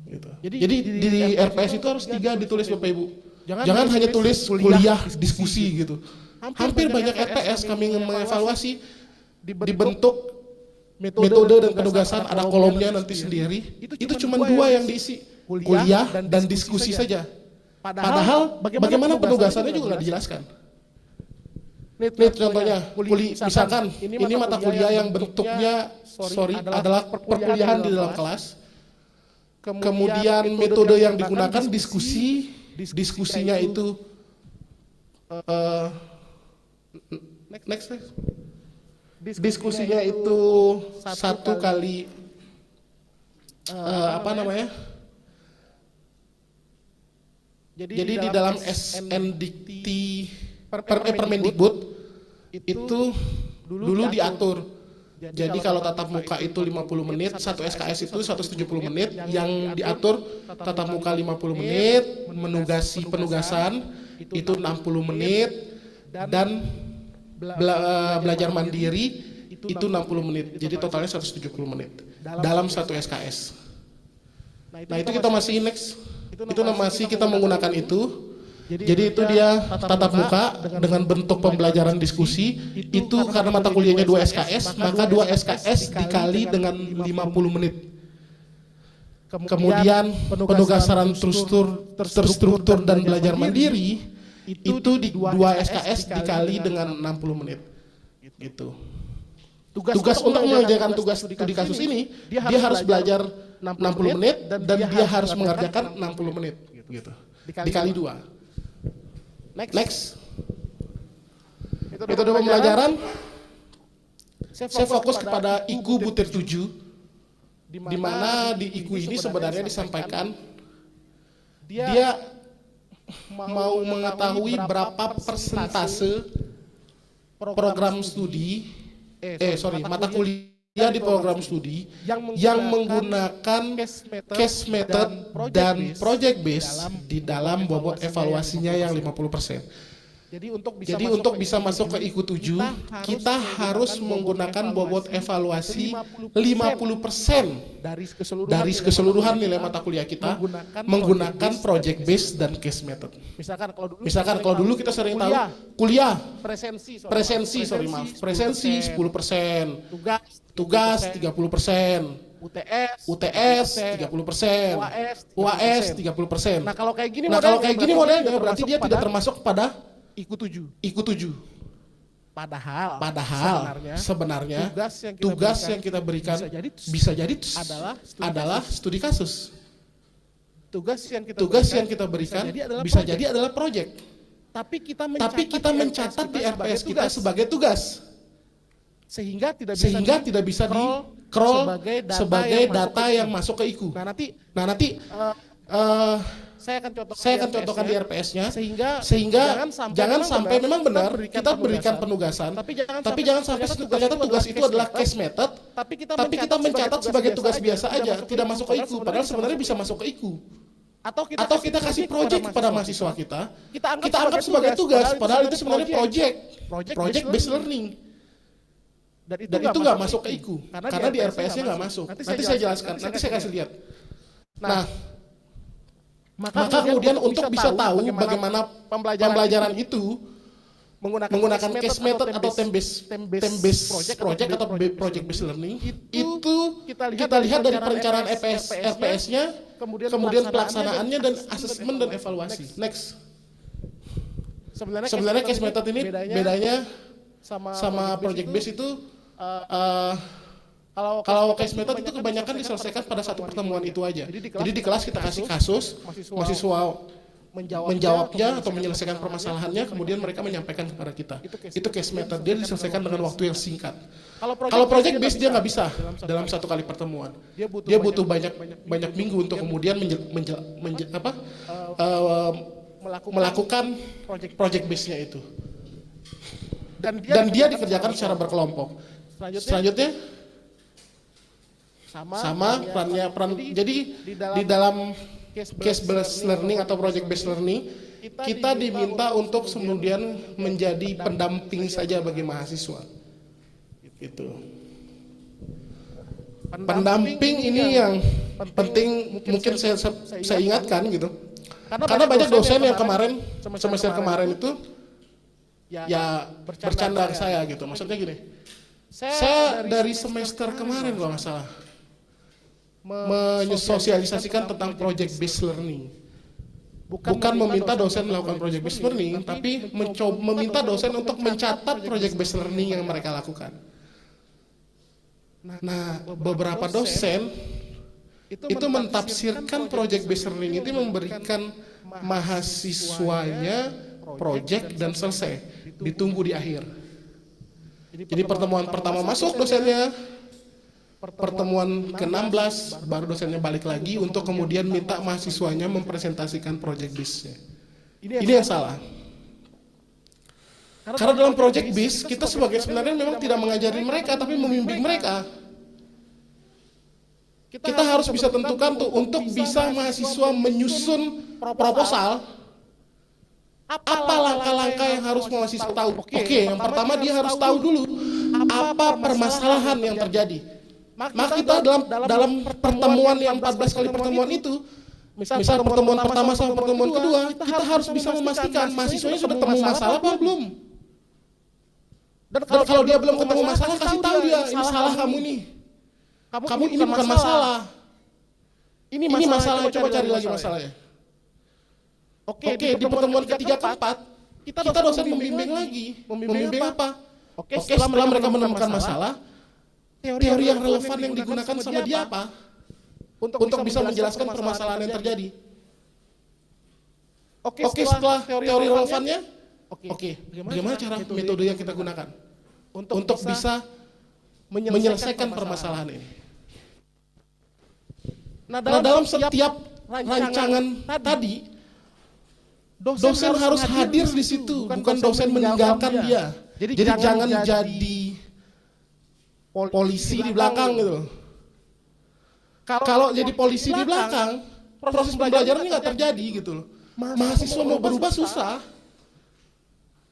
Gitu. Jadi di RPS itu harus 3 ditulis Bapak Ibu. Jangan hanya tulis kuliah diskusi gitu. Hampir banyak RPS kami mengevaluasi dibentuk metode dan penugasan, ada kolomnya nanti sendiri. Itu cuma 2 yang diisi, kuliah dan diskusi saja. Padahal bagaimana penugasannya juga nggak dijelaskan. Ini contohnya, misalkan ini mata kuliah yang bentuknya adalah perkuliahan di dalam kelas. Kemudian metode yang digunakan diskusinya itu diskusinya itu 1 kali Jadi di dalam SNDikti Permendikbud itu dulu diatur. Jadi kalau tatap muka itu 50 menit, 1 SKS itu 170 menit, yang diatur tatap muka 50 menit, menugasi penugasan itu 60 menit, dan belajar mandiri itu 60 menit. Jadi totalnya 170 menit dalam satu SKS. Nah itu kita masih next, itu masih kita menggunakan itu. Jadi itu dia tatap muka dengan bentuk pembelajaran diskusi. Itu karena mata kuliahnya 2 SKS, maka 2 SKS dikali dengan 50 menit. Kemudian penugasan terstruktur dan belajar mandiri itu di 2 SKS dikali dengan 60 menit. Gitu. Tugas untuk mengerjakan tugas studi kasus ini, dia harus belajar 60 menit dan dia harus mengerjakan 60 menit. Gitu. Dikali 2. Next. Metode pembelajaran. Saya fokus kepada IQ butir 7, di mana di IQ ini sebenarnya disampaikan dia mau mengetahui berapa persentase program studi, mata kuliah di program studi yang menggunakan case method dan project base di dalam bobot evaluasinya yang 50%. Jadi untuk bisa masuk ke IQ 7, kita harus menggunakan bobot evaluasi 50% dari keseluruhan nilai mata kuliah kita menggunakan project base dan case method. Misalkan kalau dulu kita sering tahu kuliah, presensi 10%, tugas 30%, UTS 30%, UAS 30%. Nah kalau kayak gini modelnya berarti dia tidak termasuk pada IQ 7. Padahal sebenarnya tugas yang kita berikan bisa jadi adalah studi kasus. Tugas yang kita berikan bisa jadi adalah project. Tapi kita mencatat di RPS kita sebagai tugas. Sehingga tidak bisa di-crawl sebagai data yang masuk ke IQ. Nah nanti saya akan contohkan di RPS-nya sehingga jangan sampai memang benar kita berikan penugasan, tapi jangan sampai ternyata tugas itu adalah case method, tapi kita mencatat sebagai tugas biasa aja, tidak masuk ke IQ, padahal sebenarnya bisa masuk ke IQ. Atau kita kasih project kepada mahasiswa kita anggap sebagai tugas, padahal itu sebenarnya project based learning. Dan itu nggak masuk ke IQ, karena di RPS-nya nggak masuk. Nanti saya jelaskan, nanti saya kasih lihat. Nah, maka kemudian untuk bisa tahu bagaimana pembelajaran itu menggunakan case method atau time-based project atau project based learning, itu kita lihat dari perencanaan RPS-nya, kemudian pelaksanaannya dan asesmen dan evaluasi. Next. Sebenarnya case method ini bedanya sama project based itu, kalau case method itu kebanyakan diselesaikan pada satu pertemuan itu aja. Jadi di kelas kita kasih kasus, mahasiswa menjawabnya atau menyelesaikan permasalahannya, kemudian mereka menyampaikan kepada kita. Itu case method, dia diselesaikan dengan waktu yang singkat. Kalau project based dia nggak bisa dalam satu kali pertemuan. Dia butuh banyak minggu untuk kemudian melakukan project based-nya itu. Dan dia dikerjakan secara berkelompok. Selanjutnya sama jadi di dalam case based learning atau project based learning kita diminta untuk kemudian menjadi pendamping saja bagi mahasiswa. Gitu. Pendamping ini yang penting mungkin saya ingatkan gitu. Karena banyak dosen yang semester kemarin itu ya bercanda ke saya gitu. Maksudnya gini, saya dari semester kemarin kalau nggak salah menyosialisasikan tentang project based learning. Bukan meminta dosen melakukan project based learning, tapi meminta dosen untuk mencatat project based learning yang mereka lakukan. Nah, beberapa dosen itu mentafsirkan project based learning itu memberikan mahasiswanya project dan selesai, ditunggu di akhir. Jadi pertemuan pertama masuk dosennya, pertemuan ke-16 baru dosennya balik lagi untuk kemudian minta mahasiswanya mempresentasikan project base-nya. Ini yang salah. Karena dalam project base kita sebenarnya memang tidak mengajari mereka tapi membimbing mereka. Kita harus bisa tentukan tuh untuk bisa mahasiswa menyusun proposal, apa langkah-langkah yang harus mahasiswa tahu. Oke, yang pertama dia harus tahu dulu apa permasalahan yang terjadi. Maka kita dalam pertemuan yang 14 kali pertemuan itu, misal pertemuan pertama sama pertemuan kedua, kita harus bisa memastikan mahasiswanya sudah ketemu masalah apa belum. Dan kalau dia belum ketemu masalah, kasih tahu dia, ini salah kamu nih. Kamu ini bukan masalah. Ini masalah, coba cari lagi masalahnya. Oke, di pertemuan ketiga keempat, kita dosen membimbing lagi. Membimbing apa? Oke, setelah mereka menemukan masalah, teori yang relevan yang digunakan sama dia apa? Untuk bisa menjelaskan permasalahan yang terjadi. Oke, setelah teori relevannya, bagaimana cara metode yang kita gunakan untuk bisa menyelesaikan permasalahan ini? Nah, dalam setiap rancangan tadi, dosen harus hadir di situ, bukan dosen meninggalkan dia. Jadi jangan jadi polisi di belakang gitu loh. Kalau jadi polisi di belakang, proses pembelajaran ini nggak terjadi gitu loh. Mahasiswa mau berubah susah.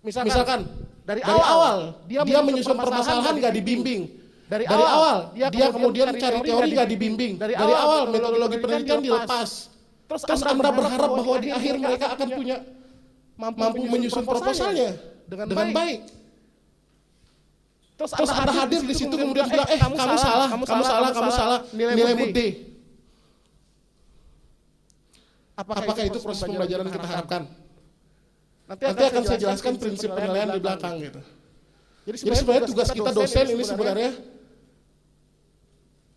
Misalkan dari awal dia menyusun permasalahan nggak dibimbing. Dari awal dia kemudian cari teori nggak dibimbing. Dari awal metodologi penelitian dilepas. Terus Anda berharap bahwa di akhir mereka akan punya mampu menyusun proposalnya dengan baik. Terus Anda hadir di situ kemudian bilang, kamu salah, nilaimu D. Apakah itu proses pembelajaran yang kita harapkan? Nanti akan saya jelaskan prinsip penilaian di belakang gitu. Jadi sebenarnya tugas kita dosen ini sebenarnya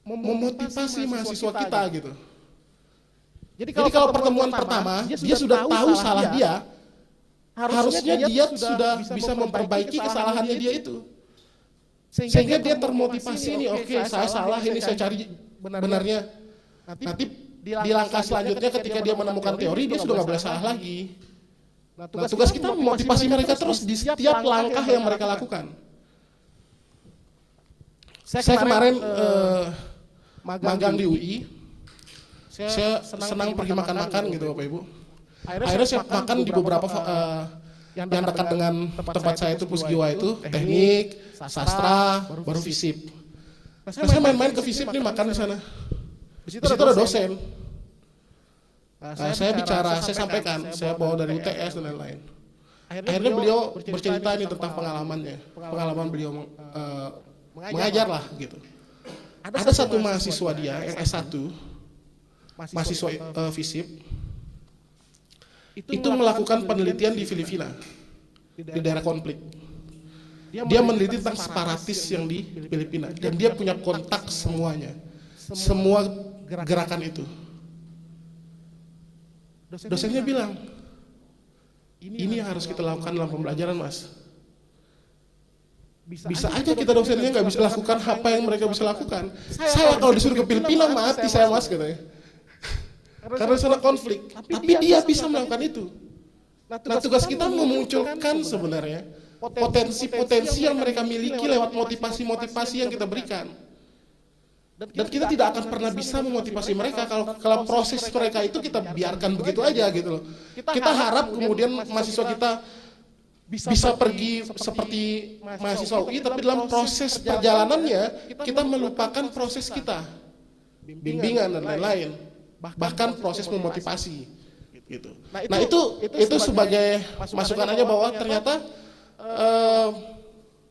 memotivasi mahasiswa kita gitu. Jadi kalau pertemuan pertama dia sudah tahu salah dia, harusnya dia sudah bisa memperbaiki kesalahannya dia itu. Sehingga dia termotivasi nih, oke, saya salah, ini saya cari benarnya. Nanti di langkah selanjutnya ketika dia menemukan teori, dia sudah nggak boleh salah lagi. Nah, tugas kita memotivasi mereka terus di setiap langkah yang mereka lakukan. Saya kemarin magang di UI, saya senang pergi makan-makan gitu Bapak Ibu. Akhirnya saya makan di beberapa yang dekat dengan tempat saya itu Pusgiwa itu, teknik, sastra, baru FISIP. Nah, saya main-main ke FISIP nih makan di sana. Di situ ada dosen. Saya bicara, saya sampaikan, saya bawa dari UTS dan lain-lain. Akhirnya beliau bercerita ini tentang pengalamannya, pengalaman beliau mengajar lah gitu. Ada satu mahasiswa dia yang S1, mahasiswa FISIP, itu melakukan penelitian di Filipina, di daerah konflik. Dia meneliti tentang separatis yang di Filipina, dan dia punya kontak semuanya, semua gerakan itu. Dosennya bilang, ini yang harus kita lakukan dalam pembelajaran, Mas. Bisa aja kita dosennya nggak bisa lakukan apa yang mereka bisa lakukan. Saya kalau disuruh ke Filipina mati saya, Mas, katanya. Karena sana konflik, tapi dia bisa melakukan itu. Nah, tugas kita memunculkan sebenarnya potensi-potensi yang mereka miliki lewat motivasi-motivasi yang kita berikan. Dan kita tidak akan pernah bisa memotivasi mereka kalau proses mereka itu kita biarkan begitu aja gitu loh. Kita harap kemudian mahasiswa kita bisa pergi seperti mahasiswa UI, tapi dalam proses perjalanannya kita melupakan proses kita, bimbingan dan lain-lain. Bahkan proses memotivasi gitu. Nah itu sebagai masukan aja bahwa ternyata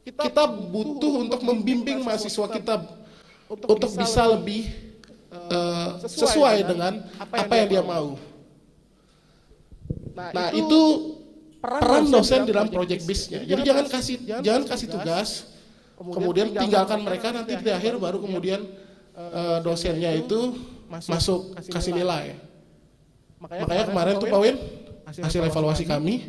kita butuh untuk membimbing mahasiswa kita untuk bisa lebih sesuai dengan apa yang dia mau. Nah itu peran dosen dalam project base-nya. Jadi jangan kasih tugas, kemudian tinggalkan mereka, nanti di akhir baru kemudian dosennya itu masuk kasih nilai. Makanya kemarin tuh Pak Win hasil evaluasi kami,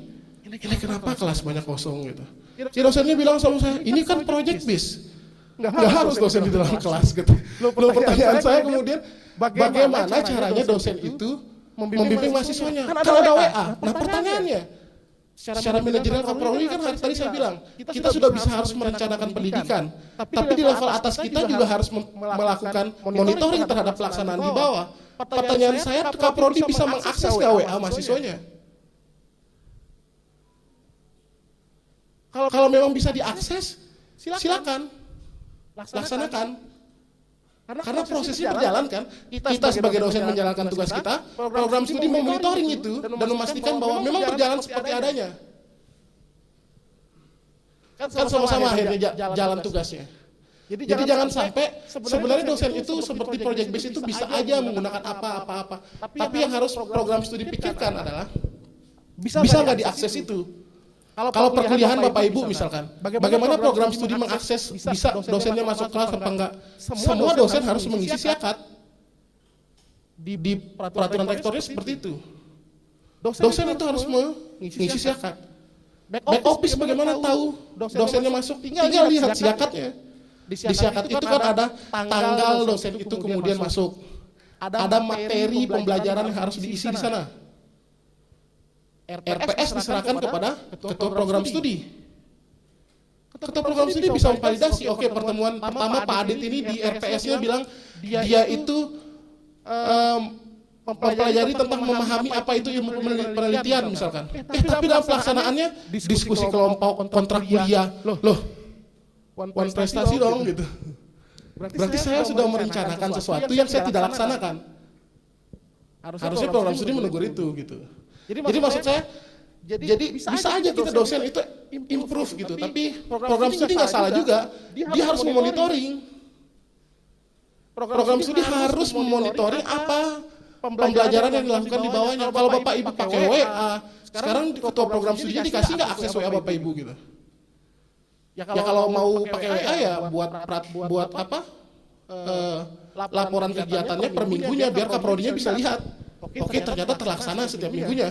ini kenapa kelas banyak kosong gitu. Si dosennya bilang sama saya, ini kan project base, nggak harus dosen di dalam kelas gitu. Lalu pertanyaan saya kemudian, bagaimana caranya dosen itu membimbing mahasiswanya? Kan ada WA. Nah pertanyaannya, secara manajerial kaprodi kan tadi saya bilang, kita sudah bisa harus merencanakan pendidikan, tapi di level atas kita juga harus melakukan monitoring terhadap pelaksanaan di bawah. Pertanyaan saya, kaprodi bisa mengakses nggak WA mahasiswanya? Kalau memang bisa diakses, silakan laksanakan. Karena prosesnya berjalan kan, kita sebagai dosen menjalankan tugas kita, program studi memonitoring itu dan memastikan bahwa memang berjalan seperti adanya. Kan sama-sama akhirnya jalan tugasnya. Jadi jangan sampai sebenarnya dosen itu seperti project base itu bisa aja menggunakan apa-apa. Tapi yang harus program studi pikirkan adalah bisa nggak diakses itu. Kalau perkuliahan Bapak Ibu misalkan, bagaimana program studi mengakses bisa dosennya masuk kelas apa enggak? Semua dosen harus mengisi siakat. Di peraturan rektornya seperti itu. Dosen itu harus mengisi siakat. Back office bagaimana tahu dosennya masuk? Tinggal lihat siakatnya. Di siakat itu kan ada tanggal dosen itu kemudian masuk. Ada materi pembelajaran yang harus diisi di sana. RPS diserahkan kepada ketua program studi. Ketua program studi bisa memvalidasi, oke pertemuan pertama Pak Adit ini di RPS-nya bilang dia itu mempelajari tentang memahami apa itu ilmu penelitian misalkan. Tapi dalam pelaksanaannya diskusi kelompok, kontrak kuliah. Loh, one prestasi dong gitu. Berarti saya sudah merencanakan sesuatu yang saya tidak laksanakan. Harusnya program studi menegur itu gitu. Jadi maksud saya, jadi bisa aja kita dosen itu improve gitu, tapi program studi nggak salah juga, dia harus memonitoring. Program studi harus memonitoring apa pembelajaran yang dilakukan di bawahnya. Kalau Bapak Ibu pakai WA, sekarang ketua program studinya dikasih nggak akses WA Bapak Ibu gitu? Ya kalau mau pakai WA ya buat apa? Laporan kegiatannya per minggunya biar kaprodinya bisa lihat. Oke, ternyata terlaksana setiap minggunya.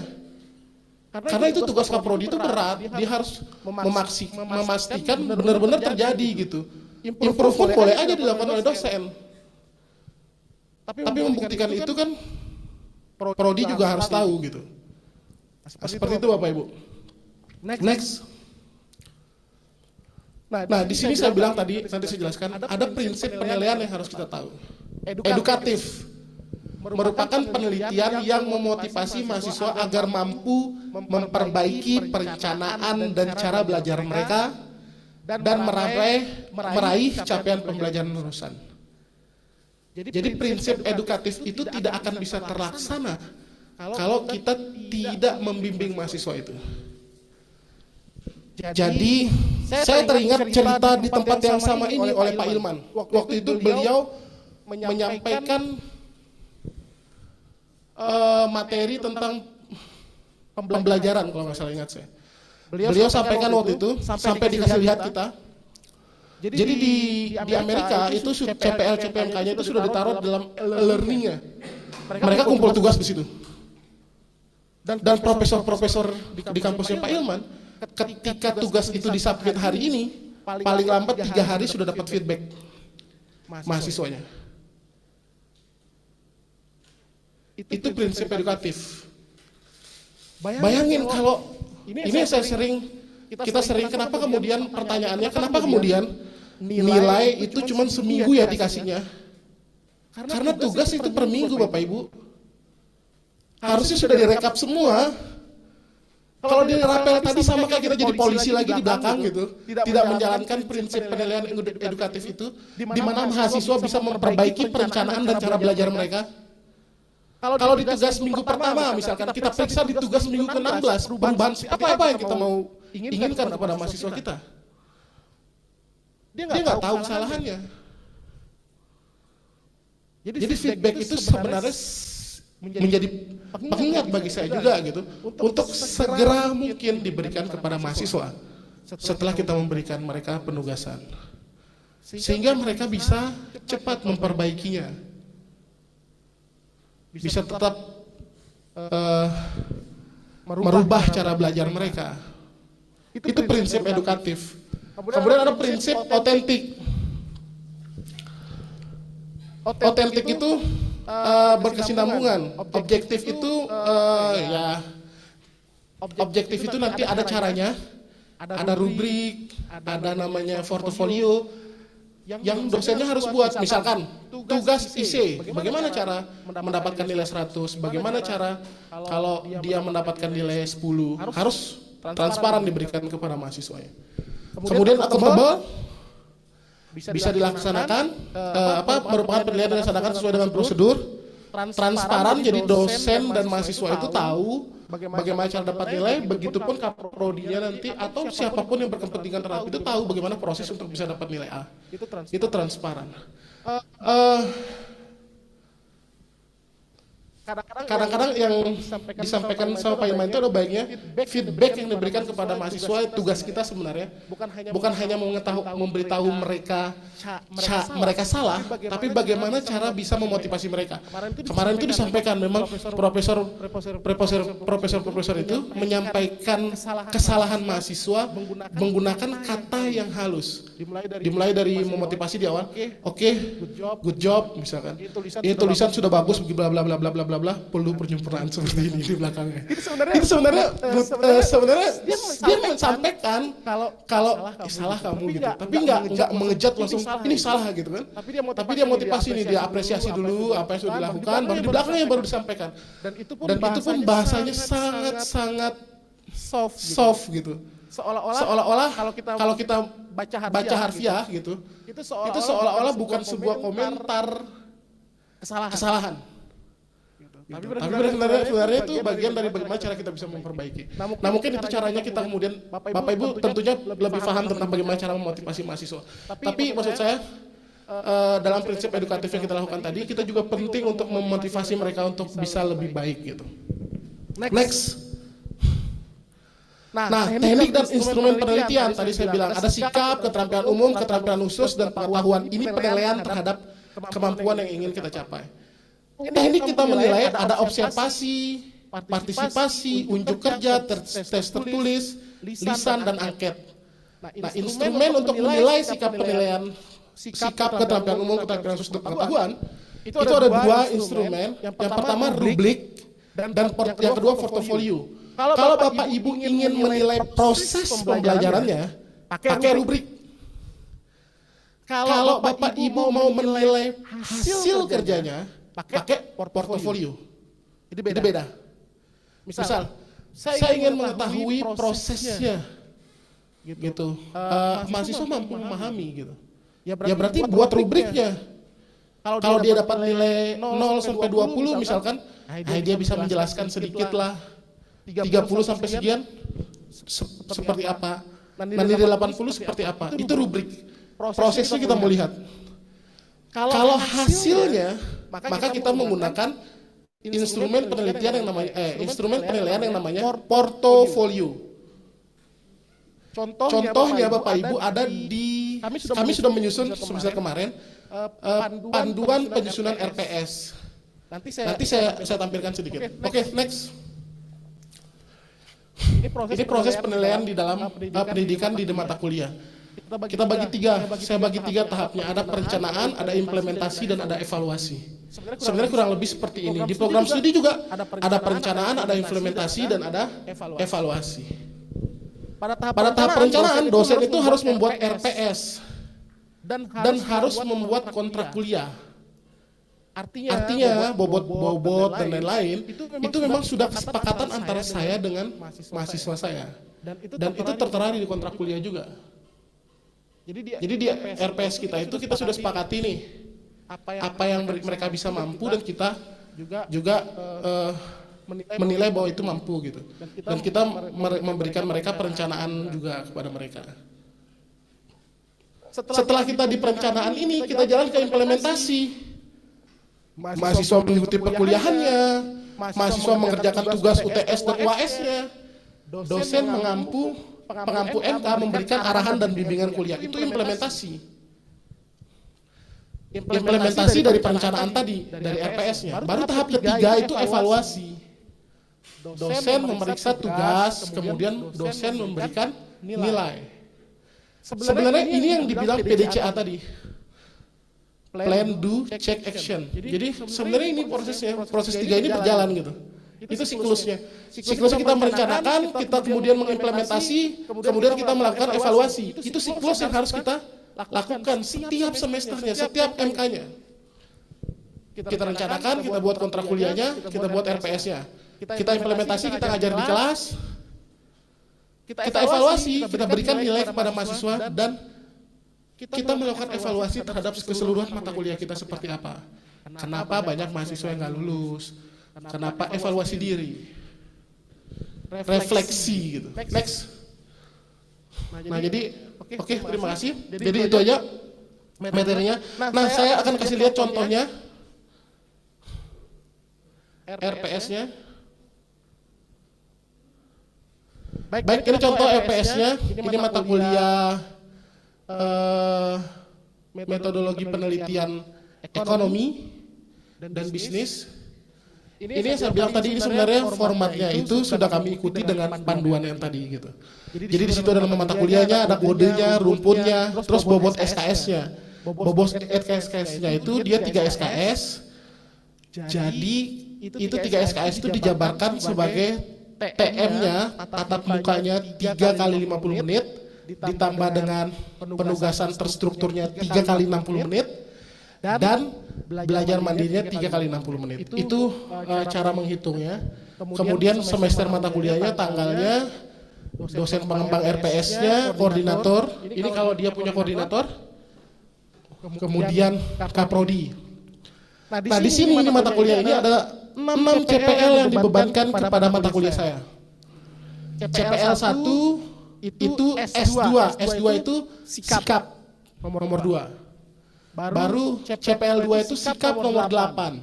Karena itu tugas kaprodi itu berat, dia harus memastikan benar-benar terjadi gitu. Improvement boleh aja dilakukan oleh dosen. Tapi membuktikan itu kan prodi juga harus tahu gitu. Seperti itu Bapak Ibu. Next. Nah, di sini saya bilang tadi, nanti saya jelaskan, ada prinsip penilaian yang harus kita tahu. Edukatif merupakan penelitian yang memotivasi mahasiswa agar mampu memperbaiki perencanaan dan cara belajar mereka dan meraih capaian pembelajaran lulusan. Jadi prinsip edukatif itu tidak akan bisa terlaksana kalau kita tidak membimbing mahasiswa itu. Jadi saya teringat cerita di tempat yang sama ini oleh Pak Ilman. Waktu itu beliau menyampaikan materi tentang pembelajaran kalau nggak salah ingat saya. Beliau sampaikan waktu itu sampai dikasih lihat kita. Jadi di Amerika itu CPL CPMK-nya itu sudah ditaruh dalam learning-nya. Mereka kumpul tugas di situ. Dan profesor-profesor di kampusnya Pak Ilman, ketika tugas itu disubmit hari ini, paling lambat 3 hari sudah dapat feedback mahasiswanya. Itu prinsip edukatif. Bayangin kalau ini kita sering kenapa kemudian pertanyaannya kenapa kemudian nilai itu cuma seminggu ya dikasihnya? Karena tugas itu per minggu Bapak Ibu. Harusnya sudah direkap semua. Kalau di rapel tadi sama kayak kita jadi polisi lagi di belakang gitu, tidak menjalankan prinsip penilaian edukatif itu, di mana mahasiswa bisa memperbaiki perencanaan dan cara belajar mereka. Kalau di tugas minggu pertama misalkan kita periksa di tugas minggu ke-16 perubahan seperti apa yang kita mau inginkan kepada mahasiswa kita. Dia nggak tahu kesalahannya. Jadi feedback itu sebenarnya menjadi pengingat bagi saya juga gitu untuk segera mungkin diberikan kepada mahasiswa setelah kita memberikan mereka penugasan sehingga mereka bisa cepat memperbaikinya. Bisa tetap merubah cara belajar mereka. Itu prinsip edukatif. Kemudian ada prinsip otentik. Otentik itu berkesinambungan. Objektif itu objektif itu nanti ada caranya, ada rubrik, ada namanya portofolio yang dosennya harus buat. Misalkan tugas IC, bagaimana cara mendapatkan nilai 100, bagaimana cara kalau dia mendapatkan nilai 10, harus transparan diberikan kepada mahasiswanya. Kemudian accountable, bisa dilaksanakan merupakan penilaian yang dilaksanakan sesuai dengan prosedur, transparan, jadi dosen dan mahasiswa itu tahu bagaimana cara dapat nilai, begitupun kaprodinya nanti atau siapapun yang berkepentingan terhadap itu tahu bagaimana proses untuk bisa dapat nilai A. Itu transparan. Kadang-kadang yang disampaikan sama Pak Ilman itu ada baiknya feedback yang diberikan kepada mahasiswa. Tugas kita sebenarnya bukan hanya memberitahu mereka mereka salah, tapi bagaimana cara bisa memotivasi mereka. Kemarin itu disampaikan memang profesor itu menyampaikan kesalahan mahasiswa menggunakan kata yang halus. Dimulai dari memotivasi di awal, oke, good job misalkan. Ini tulisan sudah bagus, bla bla bla bla bla bla bla, perlu penyempurnaan seperti ini di belakangnya. Itu sebenarnya dia menyampaikan kalau salah kamu gitu, tapi nggak mengejat langsung ini salah gitu kan. Tapi dia motivasi nih, dia apresiasi dulu apa yang sudah dilakukan, baru di belakangnya baru disampaikan. Dan itu pun bahasanya sangat soft gitu. Seolah-olah kalau kita baca harfiah gitu, itu seolah-olah bukan sebuah komentar kesalahan. Tapi sebenarnya itu bagian dari bagaimana cara kita bisa memperbaiki. Nah mungkin itu caranya kita kemudian, Bapak Ibu tentunya lebih paham tentang bagaimana cara memotivasi mahasiswa. Tapi maksud saya, dalam prinsip edukatif yang kita lakukan tadi, kita juga penting untuk memotivasi mereka untuk bisa lebih baik gitu. Next. Nah, teknik dan instrumen penelitian tadi saya bilang ada sikap, keterampilan umum, keterampilan khusus, dan pengetahuan. Ini penilaian terhadap kemampuan yang ingin kita capai. Teknik kita menilai ada observasi, partisipasi, unjuk kerja, tes tertulis, lisan, dan angket. Nah, instrumen untuk menilai sikap keterampilan umum, keterampilan khusus, dan pengetahuan itu ada dua instrumen. Yang pertama rubrik dan yang kedua portofolio. Kalau Bapak Ibu ingin menilai proses pembelajarannya, pakai rubrik. Kalau Bapak Ibu mau menilai hasil kerjanya, pakai portofolio. Itu beda. Misal, saya ingin mengetahui prosesnya, gitu. Mahasiswa mampu memahami, gitu. Ya berarti buat rubriknya. Kalau dia dapat nilai 0 sampai 20 misalkan, dia bisa menjelaskan sedikit lah. 30 sampai sekian seperti apa, dan nilai 80 seperti apa. Itu rubrik. Prosesnya kita mau lihat. Kalau hasilnya, maka kita menggunakan instrumen penelitian yang namanya portofolio. Contohnya Bapak Ibu ada di, kami sudah menyusun sebesar kemarin panduan penyusunan RPS. Nanti saya tampilkan sedikit. Oke, next. Ini proses penilaian di dalam pendidikan di mata kuliah. Kita bagi tiga, saya bagi tiga tahapnya. Ada perencanaan, ada implementasi, dan ada evaluasi. Sebenarnya kurang lebih seperti ini. Di program studi juga ada perencanaan, ada implementasi, dan ada evaluasi. Pada tahap perencanaan, dosen itu harus membuat RPS dan harus membuat kontrak kuliah. Artinya bobot dan lain-lain itu memang sudah kesepakatan antara saya dengan mahasiswa saya, dan itu tertera di kontrak kuliah juga. Jadi di RPS kita itu kita sudah sepakati nih apa yang mereka bisa mampu, dan kita juga menilai bahwa itu mampu gitu, dan kita memberikan mereka perencanaan juga kepada mereka. Setelah kita di perencanaan ini, kita jalan ke implementasi. Mahasiswa mengikuti perkuliahannya, mahasiswa mengerjakan tugas UTS dan UAS-nya, dosen pengampu MK memberikan arahan dan bimbingan kuliah. Itu implementasi. Implementasi dari perencanaan tadi, dari RPS-nya. Baru tahap ketiga itu evaluasi. Dosen memeriksa tugas, kemudian dosen memberikan nilai. Sebenarnya ini yang dibilang PDCA tadi. Plan, do, check, action. Jadi sebenarnya ini prosesnya, proses tiga ini berjalan gitu. Itu siklusnya. Siklusnya kita merencanakan, kita kemudian mengimplementasi, kemudian kita melakukan evaluasi. Itu siklus yang harus kita lakukan setiap semesternya, setiap MK-nya. Kita rencanakan, kita buat kontrak kuliahnya, kita buat RPS-nya. Kita implementasi, kita ngajar di kelas, kita evaluasi, kita berikan nilai kepada mahasiswa, dan kita melakukan evaluasi terhadap keseluruhan mata kuliah kita seperti apa. Kenapa banyak mahasiswa yang nggak lulus? Kenapa evaluasi diri? Refleksi gitu. Next. Nah jadi, oke, terima kasih. Jadi itu aja materinya. Nah saya akan kasih lihat contohnya RPS-nya. Baik, ini contoh RPS-nya. Ini mata kuliah metodologi penelitian ekonomi dan bisnis. Ini yang saya bilang tadi, ini sebenarnya formatnya itu sudah kami ikuti dengan panduan yang tadi gitu. Jadi di situ ada nama mata kuliahnya, ada kodenya, rumpunnya, terus bobot SKS-nya. Bobot SKS-nya itu dia 3 SKS. Jadi itu 3 SKS itu dijabarkan sebagai TM-nya, tatap mukanya 3 kali 50 menit, ditambah dengan penugasan terstrukturnya 3 kali 60 menit, dan belajar mandirinya 3 kali 60 menit. Itu cara menghitungnya. Kemudian semester mata kuliahnya, tanggalnya, dosen pengembang RPS-nya, koordinator. Ini kalau dia punya koordinator. Kemudian Kaprodi. Nah di sini ini mata kuliah ini ada 6 CPL yang dibebankan kepada mata kuliah saya. CPL 1 itu S2. S2 itu sikap nomor 2. Baru CPL 2 itu sikap nomor 8.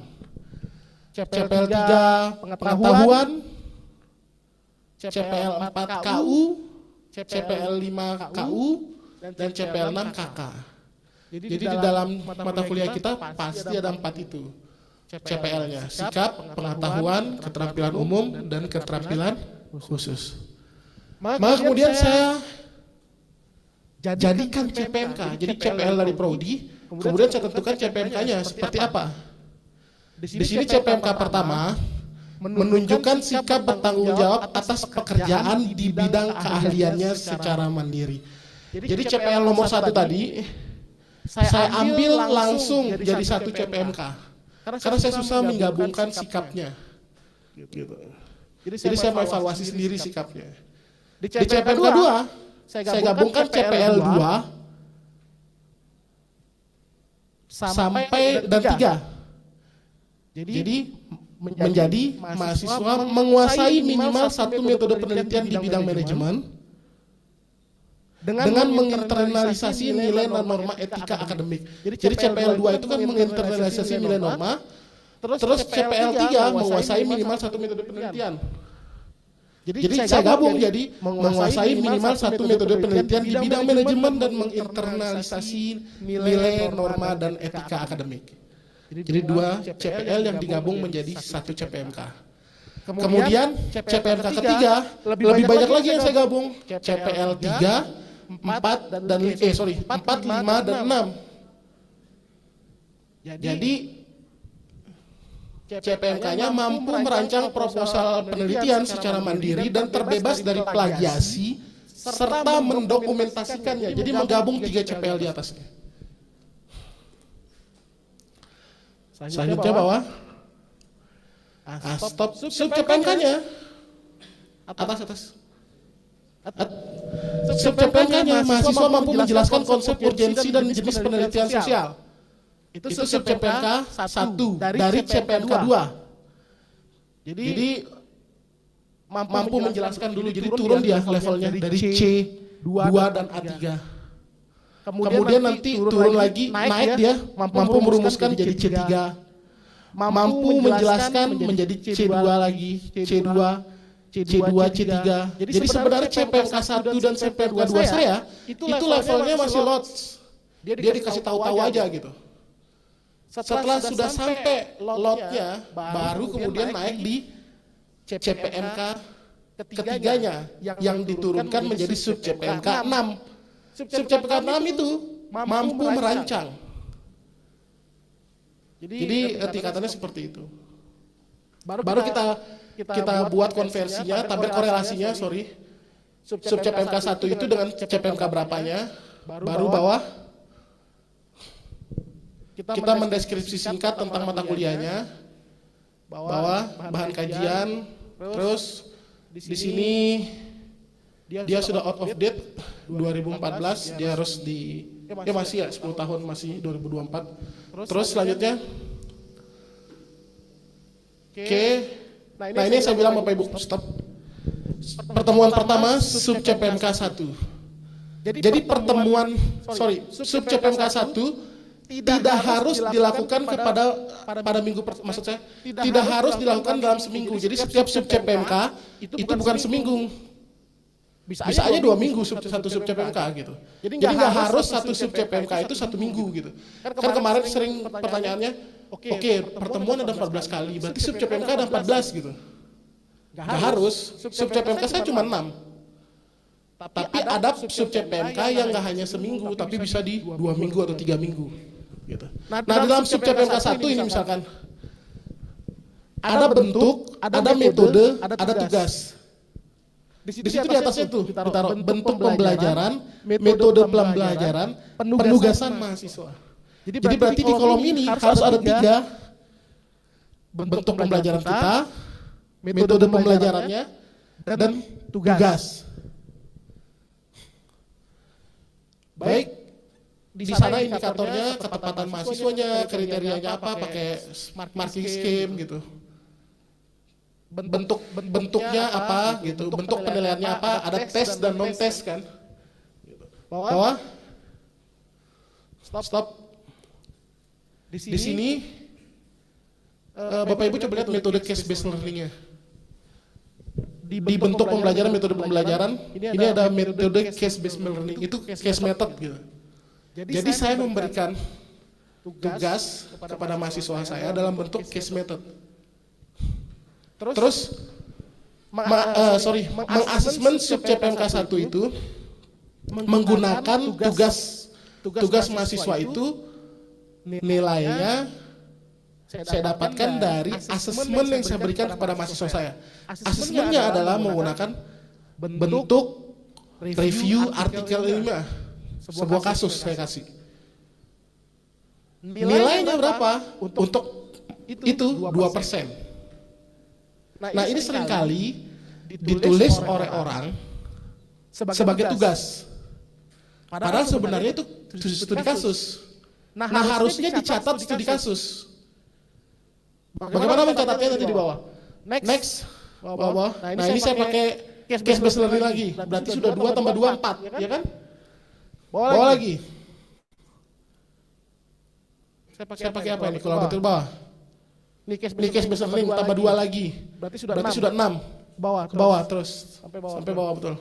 CPL 3 pengetahuan. CPL 4 KU, CPL 5 KU, dan CPL 6 KK. Jadi di dalam mata kuliah kita pasti ada 4 itu. CPL-nya, sikap, pengetahuan, keterampilan umum, dan keterampilan khusus. Maka kemudian saya jadikan CPMK, jadi CPL dari Prodi, kemudian saya tentukan CPMK-nya seperti apa. Di sini CPMK pertama menunjukkan sikap bertanggung jawab atas pekerjaan di bidang keahliannya secara mandiri. Jadi CPL nomor 1 tadi, saya ambil langsung jadi 1 CPMK. Karena saya susah menggabungkan sikapnya. Gitu. Jadi saya mau evaluasi sendiri sikapnya. Di CPMK 2, saya gabungkan CPL 2 sampai dan 3. Jadi menjadi mahasiswa menguasai minimal 1 metode penelitian di bidang manajemen dengan menginternalisasi nilai dan norma etika akademik. Jadi CPL 2 itu kan menginternalisasi nilai norma, terus CPL 3 menguasai minimal 1 metode penelitian. Jadi saya gabung jadi menguasai minimal 1 metode penelitian di bidang manajemen dan menginternalisasi nilai norma dan etika akademik. Jadi 2 CPL yang digabung menjadi 1 CPMK. Kemudian CPMK ketiga lebih banyak lagi yang saya gabung. CPL 3, 4 dan 4, 5 dan 6. Jadi CPMK-nya mampu merancang proposal penelitian secara mandiri dan terbebas dari plagiasi serta mendokumentasikannya. Jadi menggabung 3 CPL di atasnya. Selanjutnya bawah. Stop sub CPMK-nya. Atas. Sub CPMK-nya mahasiswa mampu menjelaskan konsep urgensi dan jenis penelitian sosial. Itu sub CPMK 1 dari CPMK 2. Jadi mampu menjelaskan dulu, jadi turun dia levelnya dari C2 dan A3. Kemudian nanti turun lagi, naik dia, mampu merumuskan jadi C3. Mampu menjelaskan menjadi C2 lagi, C2, C3. Jadi sebenarnya CPMK 1 dan CPMK 2 saya, itu levelnya masih lots. Dia dikasih tahu-tahu aja gitu. Setelah sudah sampai lotnya, baru kemudian naik di CPMK ketiganya yang diturunkan menjadi sub CPMK 6. Sub CPMK 6 itu mampu merancang. Jadi tingkatannya seperti itu. Baru kita buat konversinya, tabel korelasinya, Sub CPMK 1 itu dengan CPMK berapanya, baru bawah kita mendeskripsi singkat tentang mata kuliahnya, bawah bahan kajian, terus di sini dia sudah out of date 2014, dia harus di Ya masih ya, 10 tahun masih 2024. Terus selanjutnya. Oke. Nah ini yang saya bilang Bapak Ibu, stop. Pertemuan pertama sub CPMK 1. Jadi pertemuan, sub CPMK 1 tidak harus dilakukan pada minggu, maksud saya, tidak harus dilakukan dalam seminggu. Jadi setiap sub CPMK itu bukan seminggu. Bisa aja 2 minggu satu sub CPMK gitu. Jadi nggak harus satu sub CPMK itu 1 minggu gitu. Kan kemarin sering pertanyaannya, oke, pertemuan ada 14 kali, berarti sub CPMK ada 14 gitu. Nggak harus, sub CPMK saya cuma 6. Tapi ada sub CPMK yang nggak hanya seminggu, tapi bisa di 2 minggu atau 3 minggu. Gitu. Nah dalam sub CPMK 1 ini misalkan, ada bentuk, ada metode, ada tugas. Di situ di atasnya tuh ditaruh bentuk pembelajaran, metode pembelajaran, penugasan mahasiswa. Jadi berarti di kolom ini harus ada 3 bentuk pembelajaran kita, metode pembelajarannya, dan tugas. Baik, di sana indikatornya ketepatan mahasiswanya, kriterianya apa, pakai marking scheme gitu. Bentuknya apa gitu, bentuk penilaiannya apa, ada tes dan non tes kan. Bawah. Stop. Di sini Bapak Ibu coba lihat metode case based learning-nya. Di bentuk pembelajaran, metode pembelajaran, ini ada metode case based learning, itu case method gitu. Jadi saya memberikan tugas kepada mahasiswa saya dalam bentuk case method. Terus mengasesmen sub CPMK 1 itu menggunakan tugas mahasiswa itu nilainya saya dapatkan dari asesmen yang saya berikan kepada mahasiswa saya. Asesmennya adalah menggunakan bentuk review artikel ilmiah, sebuah kasus saya kasih. Nilainya berapa? Untuk itu 2%. Nah ini seringkali ditulis oleh orang sebagai tugas. Padahal sebenarnya itu studi kasus. Nah harusnya dicatat studi kasus. Bagaimana mencatatnya nanti di bawah? Next. Bawah. Nah ini saya pakai case based learning lagi. Berarti sudah 2 tambah 2, 4. Ya kan? Bawah lagi. Saya pakai apa ini? Kolaboratif bawah. Ini case based learning tambah 2 lagi. Berarti sudah 6. Ke bawah terus. Sampai bawah betul.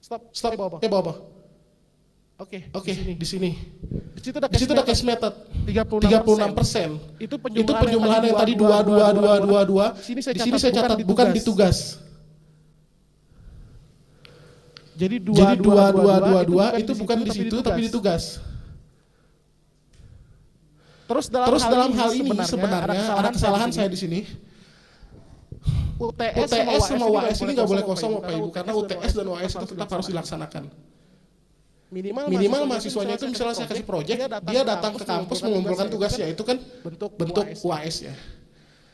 Stop. Bawah. Oke, di sini. Di situ ada case method 36%. Itu penjumlahan yang tadi 2. Di sini saya catat bukan di tugas. Jadi 2 itu bukan di situ tapi di tugas. Terus dalam hal ini sebenarnya ada kesalahan saya di sini. UTS sama UAS ini nggak boleh kosong Bapak Ibu, karena UTS dan UAS itu tetap harus dilaksanakan. Minimal mahasiswanya itu misalnya saya kasih proyek, dia datang ke kampus mengumpulkan tugasnya, itu kan bentuk UAS ya.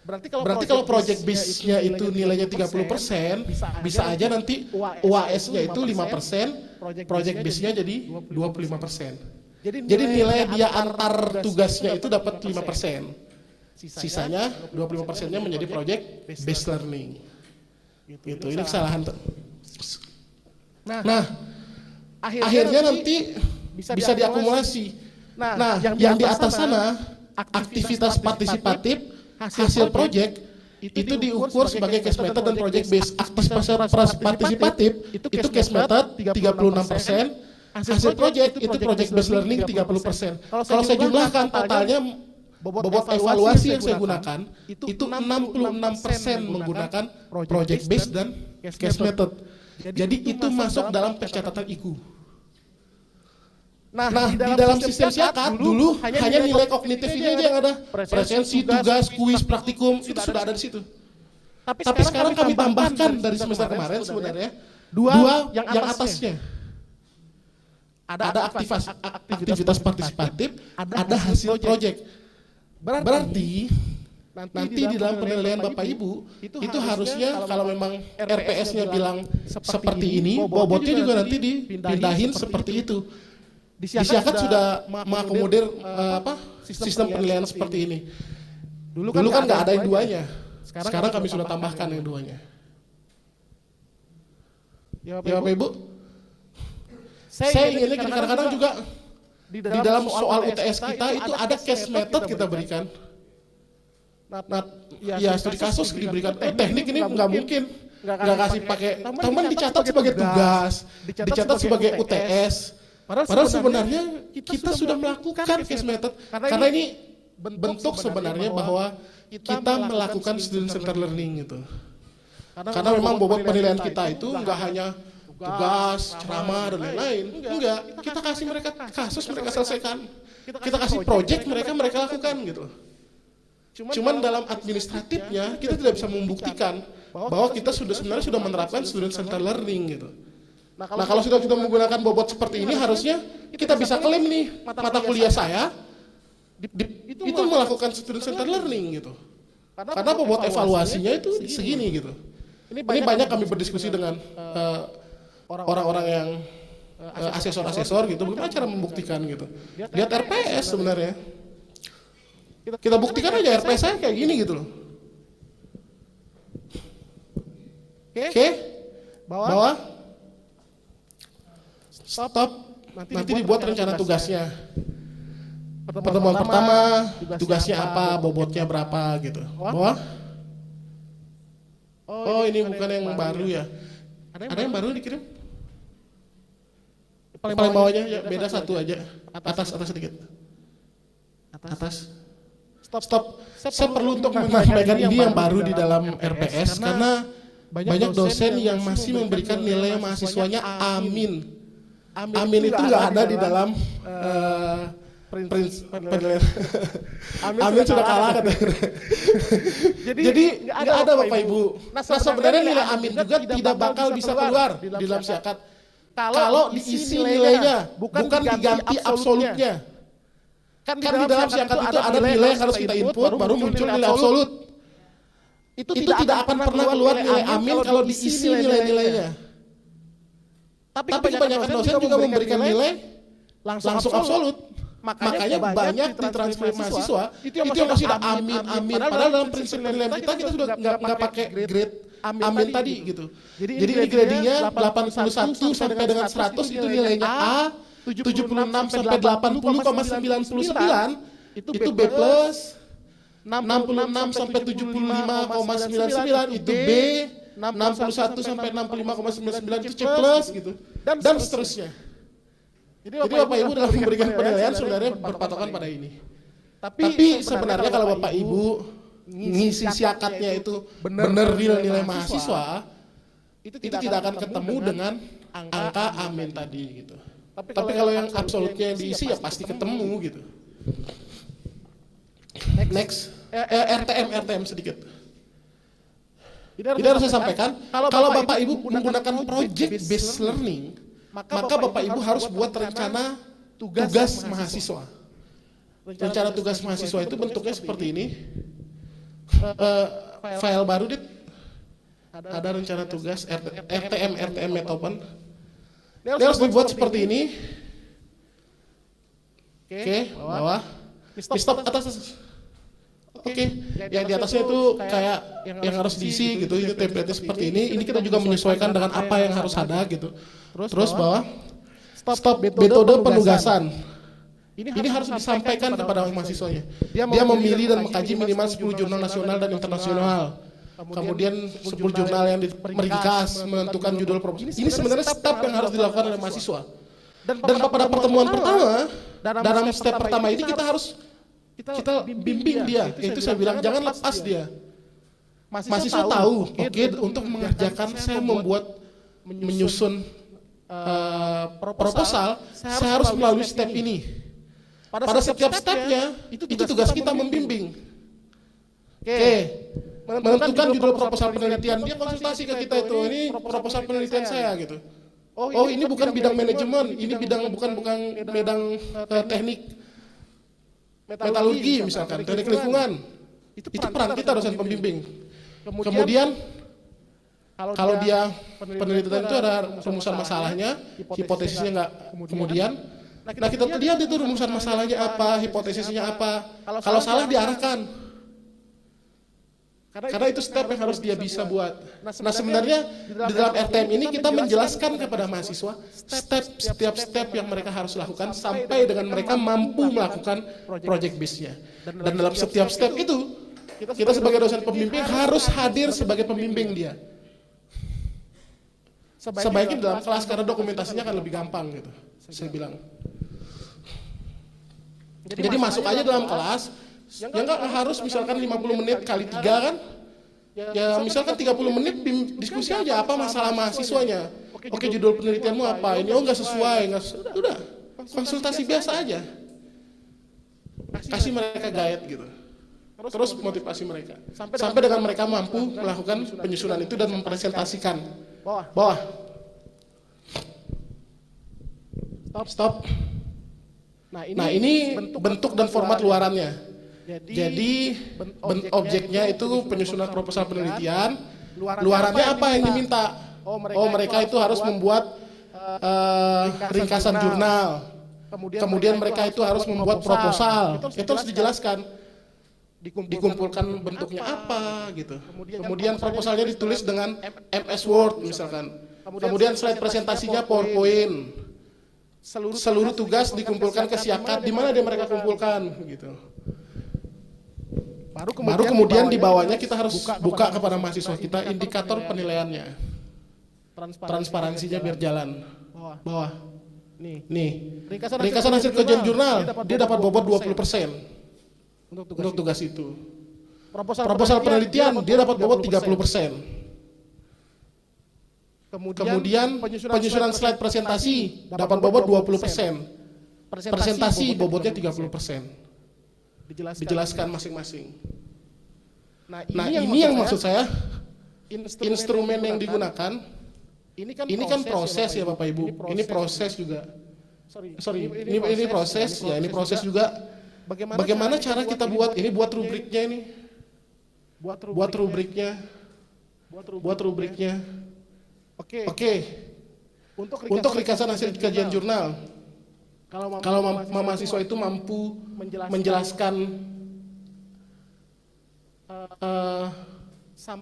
Berarti kalau project base-nya itu nilainya 30%, bisa aja nanti UAS-nya itu 5%, project base-nya jadi 25%. Jadi nilai dia antar tugasnya itu dapat 5%. Sisanya 25%-nya menjadi project based learning. Gitu. Ini kesalahan. Nah, akhirnya nanti bisa diakumulasi. Nah, yang di atas sana aktivitas partisipatif hasil project itu diukur sebagai case method dan project based. Aktivitas partisipatif itu case method 36%, hasil project itu project based learning 30%. Kalau saya jumlahkan totalnya bobot evaluasi yang saya gunakan itu 66% menggunakan project based dan case method. Jadi itu masuk dalam pencatatan IQ. Nah, di dalam sistem Siakat dulu hanya nilai kognitif ini aja yang ada. Presensi, tugas, kuis, praktikum, itu sudah ada di situ. Tapi sekarang kami tambahkan dari semester kemarin sebenarnya dua yang atasnya. Ada aktivitas partisipatif, ada hasil project. Berarti nanti di dalam penilaian Bapak Ibu itu harusnya kalau memang RPS-nya bilang seperti ini, bobotnya juga nanti dipindahin seperti itu. Disyakat sudah mengakomodir sistem penilaian seperti ini. Dulu kan nggak ada yang duanya. Sekarang kami sudah tambahkan yang duanya. Ya Bapak Ibu, saya inginnya kadang-kadang juga di dalam soal UTS kita itu ada case method kita berikan. Nah, ya studi kasus diberikan. Teknik ini nggak mungkin nggak kasih pakai. Teman dicatat sebagai tugas, dicatat sebagai UTS. Padahal sebenarnya kita sudah melakukan case method karena ini bentuk sebenarnya bahwa kita melakukan student center learning gitu. Karena memang bobot penilaian kita itu nggak hanya tugas, ceramah dan lain-lain. Enggak, kita kasih mereka kasus, mereka selesaikan. Kita kasih project, mereka lakukan gitu. Cuman dalam administratifnya kita tidak bisa membuktikan bahwa kita sebenarnya sudah menerapkan student center learning gitu. Nah kalau sudah kita menggunakan bobot seperti ini harusnya kita bisa klaim nih mata kuliah saya itu melakukan student center learning gitu. Karena bobot evaluasinya itu segini gitu. Ini banyak kami berdiskusi dengan orang-orang yang asesor-asesor gitu, bagaimana cara membuktikan gitu. Lihat RPS sebenarnya. Kita buktikan aja RPS saya kayak gini gitu loh. Oke. Bawah. Stop. Nanti dibuat rencana tugasnya. Pertemuan pertama, tugasnya apa, bobotnya berapa gitu. Bawah. Oh ini bukan yang baru ya. Ada yang baru dikirim? Paling bawahnya ya, beda satu aja. Atas sedikit. Atas. Stop. Saya perlu untuk menyampaikan ini yang baru di dalam RPS karena banyak dosen yang masih memberikan nilai mahasiswanya amin. Amin itu nggak ada di dalam penilaian. Amin sudah kalah katanya. Jadi nggak ada Bapak Ibu. Nah sebenarnya nilai amin juga tidak bakal bisa keluar di dalam syakat kalau diisi nilainya, bukan diganti absolutnya. Kan di dalam syakat itu ada nilai yang harus kita input, baru muncul nilai absolut. Itu tidak akan pernah keluar nilai amin kalau diisi nilai-nilainya. Tapi kebanyakan dosen juga memberikan nilai langsung absolut. Makanya banyak di transkrip mahasiswa itu yang masih ada amin. Padahal dalam prinsip penilaian kita sudah nggak pakai grade amin tadi gitu. Jadi ini gradingnya 81 sampai dengan 100 itu nilainya A, 76 sampai 80,99 itu B plus, 66 sampai 75,99 itu B, 61 sampai 65,99 itu C plus gitu, dan seterusnya. Jadi Bapak Ibu dalam memberikan penilaian sebenarnya berpatokan pada ini. Tapi sebenarnya kalau Bapak Ibu ngisi syakatnya itu benar real nilai mahasiswa, itu tidak akan ketemu dengan angka amin tadi gitu. Tapi kalau yang absolutnya yang diisi ya pasti ketemu gitu. Next, RTM sedikit. Jadi harus saya sampaikan, kalau Bapak Ibu menggunakan project based learning, maka Bapak Ibu harus buat rencana tugas mahasiswa. Rencana tugas mahasiswa itu bentuknya seperti ini. File baru dit. Ada rencana tugas RTM Metopen. Dia harus dibuat seperti ini. Oke, bawah. Stop atas. Oke, yang di atasnya itu kayak yang harus diisi gitu, itu template seperti ini. Ini kita juga menyesuaikan dengan apa yang harus ada gitu. Terus bawah, stop metode penugasan. Ini harus disampaikan kepada mahasiswanya. Dia memilih dan mengkaji minimal 10 jurnal nasional dan internasional. Kemudian 10 jurnal yang meringkas, menentukan judul proposal. Ini sebenarnya step yang harus dilakukan oleh mahasiswa. Dan pada pertemuan pertama, dalam step pertama ini kita harus kita bimbing dia. Itu saya bilang jangan lepas dia. Mahasiswa tahu, oke, untuk mengerjakan saya menyusun proposal, saya harus melalui step ini. Pada setiap stepnya itu tugas kita membimbing. Oke, menentukan judul proposal penelitian. Dia konsultasi ke kita itu, ini proposal penelitian saya gitu. Oh ini bukan bidang manajemen, ini bukan bidang teknik metalurgi misalkan, teknik lingkungan. Itu peran kita dosen pembimbing. Kemudian kalau dia penelitian itu ada rumusan masalahnya, hipotesisnya enggak. Kemudian nah kita lihat itu rumusan masalahnya apa, hipotesisnya apa. Kalau salah diarahkan. Karena itu step yang harus dia bisa buat. Nah sebenarnya di dalam RTM ini kita menjelaskan kepada mahasiswa setiap step yang mereka harus lakukan sampai dengan mereka mampu melakukan project base-nya. Dan dalam setiap step itu kita sebagai dosen pembimbing harus hadir sebagai pembimbing dia. Sebaiknya dalam kelas karena dokumentasinya akan lebih gampang gitu. Saya bilang. Jadi masuk aja dalam kelas. Ya enggak harus misalkan 50 menit kali 3 kan? Ya misalkan 30 menit diskusi aja apa masalah mahasiswanya. Oke judul penelitianmu apa? Ini enggak sesuai, udah konsultasi biasa aja. Kasih mereka guide gitu. Terus motivasi mereka. Sampai dengan mereka mampu melakukan penyusunan itu dan mempresentasikan. Bawah. Stop. Nah ini bentuk dan format luarannya. Jadi objeknya itu penyusunan proposal penelitian, luarannya apa yang diminta? Oh mereka itu harus membuat ringkasan jurnal, kemudian mereka itu harus membuat proposal, itu harus dijelaskan, dikumpulkan bentuknya apa gitu. Kemudian proposalnya ditulis dengan MS Word misalkan, kemudian slide presentasinya PowerPoint, seluruh tugas dikumpulkan ke Siakat, di mana dia mereka kumpulkan gitu. Baru kemudian di bawahnya kita harus buka kepada mahasiswa kita indikator penilaiannya. Transparansinya biar jalan. Bawah. Nih. Ringkasan hasil kajian jurnal, dia dapat bobot 20% untuk tugas itu. Proposal penelitian, dia dapat bobot 30%. Kemudian penyusunan slide presentasi dapat bobot 20%. Presentasi bobotnya 30%. Dijelaskan masing-masing. Nah ini yang maksud saya instrumen yang digunakan ini kan proses ya Bapak Ibu. Ini proses juga. Ini proses ya, ini proses juga. Bagaimana cara kita buat ini, buat rubriknya ini. Buat rubriknya. Oke. Untuk ringkasan hasil kajian jurnal. Kalau mahasiswa itu mampu menjelaskan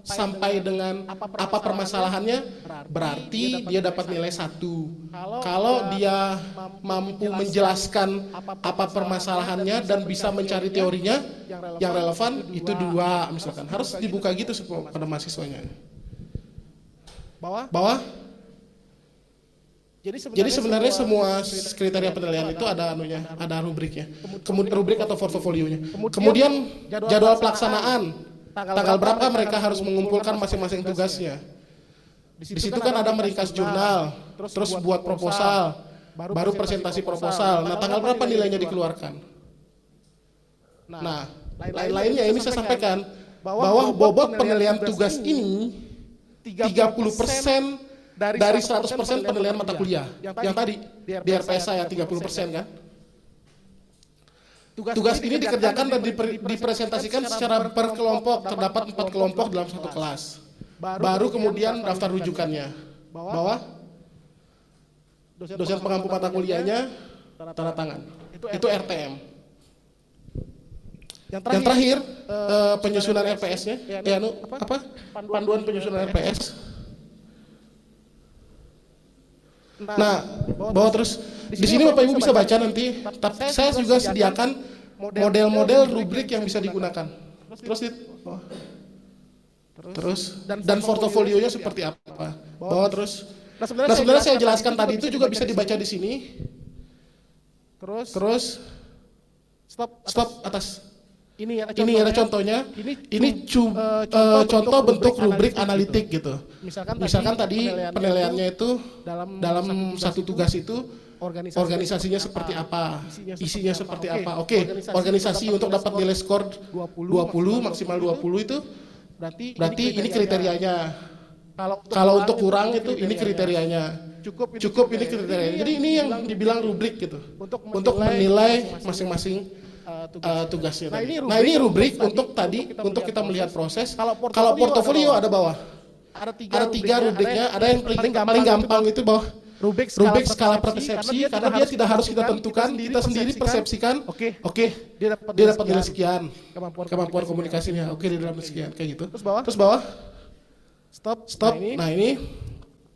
sampai dengan apa permasalahannya, berarti dia dapat nilai 1. Kalau dia mampu menjelaskan apa permasalahannya dan bisa mencari teorinya yang relevan, itu 2 misalkan. Harus dibuka gitu pada mahasiswanya. Bawah. Jadi sebenarnya semua kriteria penilaian itu ada rubriknya. Kemudian rubrik atau portofolionya. Kemudian jadwal pelaksanaan. Tanggal berapa mereka harus mengumpulkan masing-masing tugasnya. Di situ kan ada meringkas jurnal, terus buat proposal, baru presentasi proposal. Nah, tanggal berapa nilainya dikeluarkan? Nah, lain-lainnya ini saya sampaikan bahwa bobot penilaian tugas ini 30% dari 100% penilaian mata kuliah. Yang tadi di RPS saya 30% kan. Tugas ini dikerjakan dan dipresentasikan secara per kelompok, terdapat 4 kelompok dalam satu kelas. Baru kemudian daftar rujukannya. Bawah dosen pengampu mata kuliahnya tanda tangan. Itu RTM. Yang terakhir penyusunan RPS-nya, panduan penyusunan RPS. Nah, bawa terus di sini Bapak Ibu bisa baca nanti. Saya juga sediakan model-model rubrik yang bisa digunakan. Terus dan portofolionya seperti apa. Bawa terus. Nah, sebenarnya saya jelaskan tadi itu juga bisa dibaca di sini. Terus stop atas. Ini ada contohnya. Ini contoh bentuk rubrik analitik gitu. Misalkan tadi penilaiannya itu dalam satu tugas itu organisasinya seperti apa, isinya seperti apa. Oke, organisasi untuk dapat nilai skor 20, maksimal 20 itu berarti ini kriterianya. Kalau untuk kurang itu ini kriterianya. Cukup ini kriterianya. Jadi ini yang dibilang rubrik gitu. Untuk menilai masing-masing tugasnya. Nah ini rubrik untuk tadi untuk kita melihat proses. Kalau portofolio ada bawah. Ada tiga rubriknya. Ada yang paling gampang itu bawah. Rubrik skala persepsi karena dia tidak harus kita tentukan, kita sendiri persepsikan. Oke, dia dapat nilai sekian. Kemampuan komunikasinya. Oke, dia dapat sekian kayak gitu. Terus bawah. Stop. Nah ini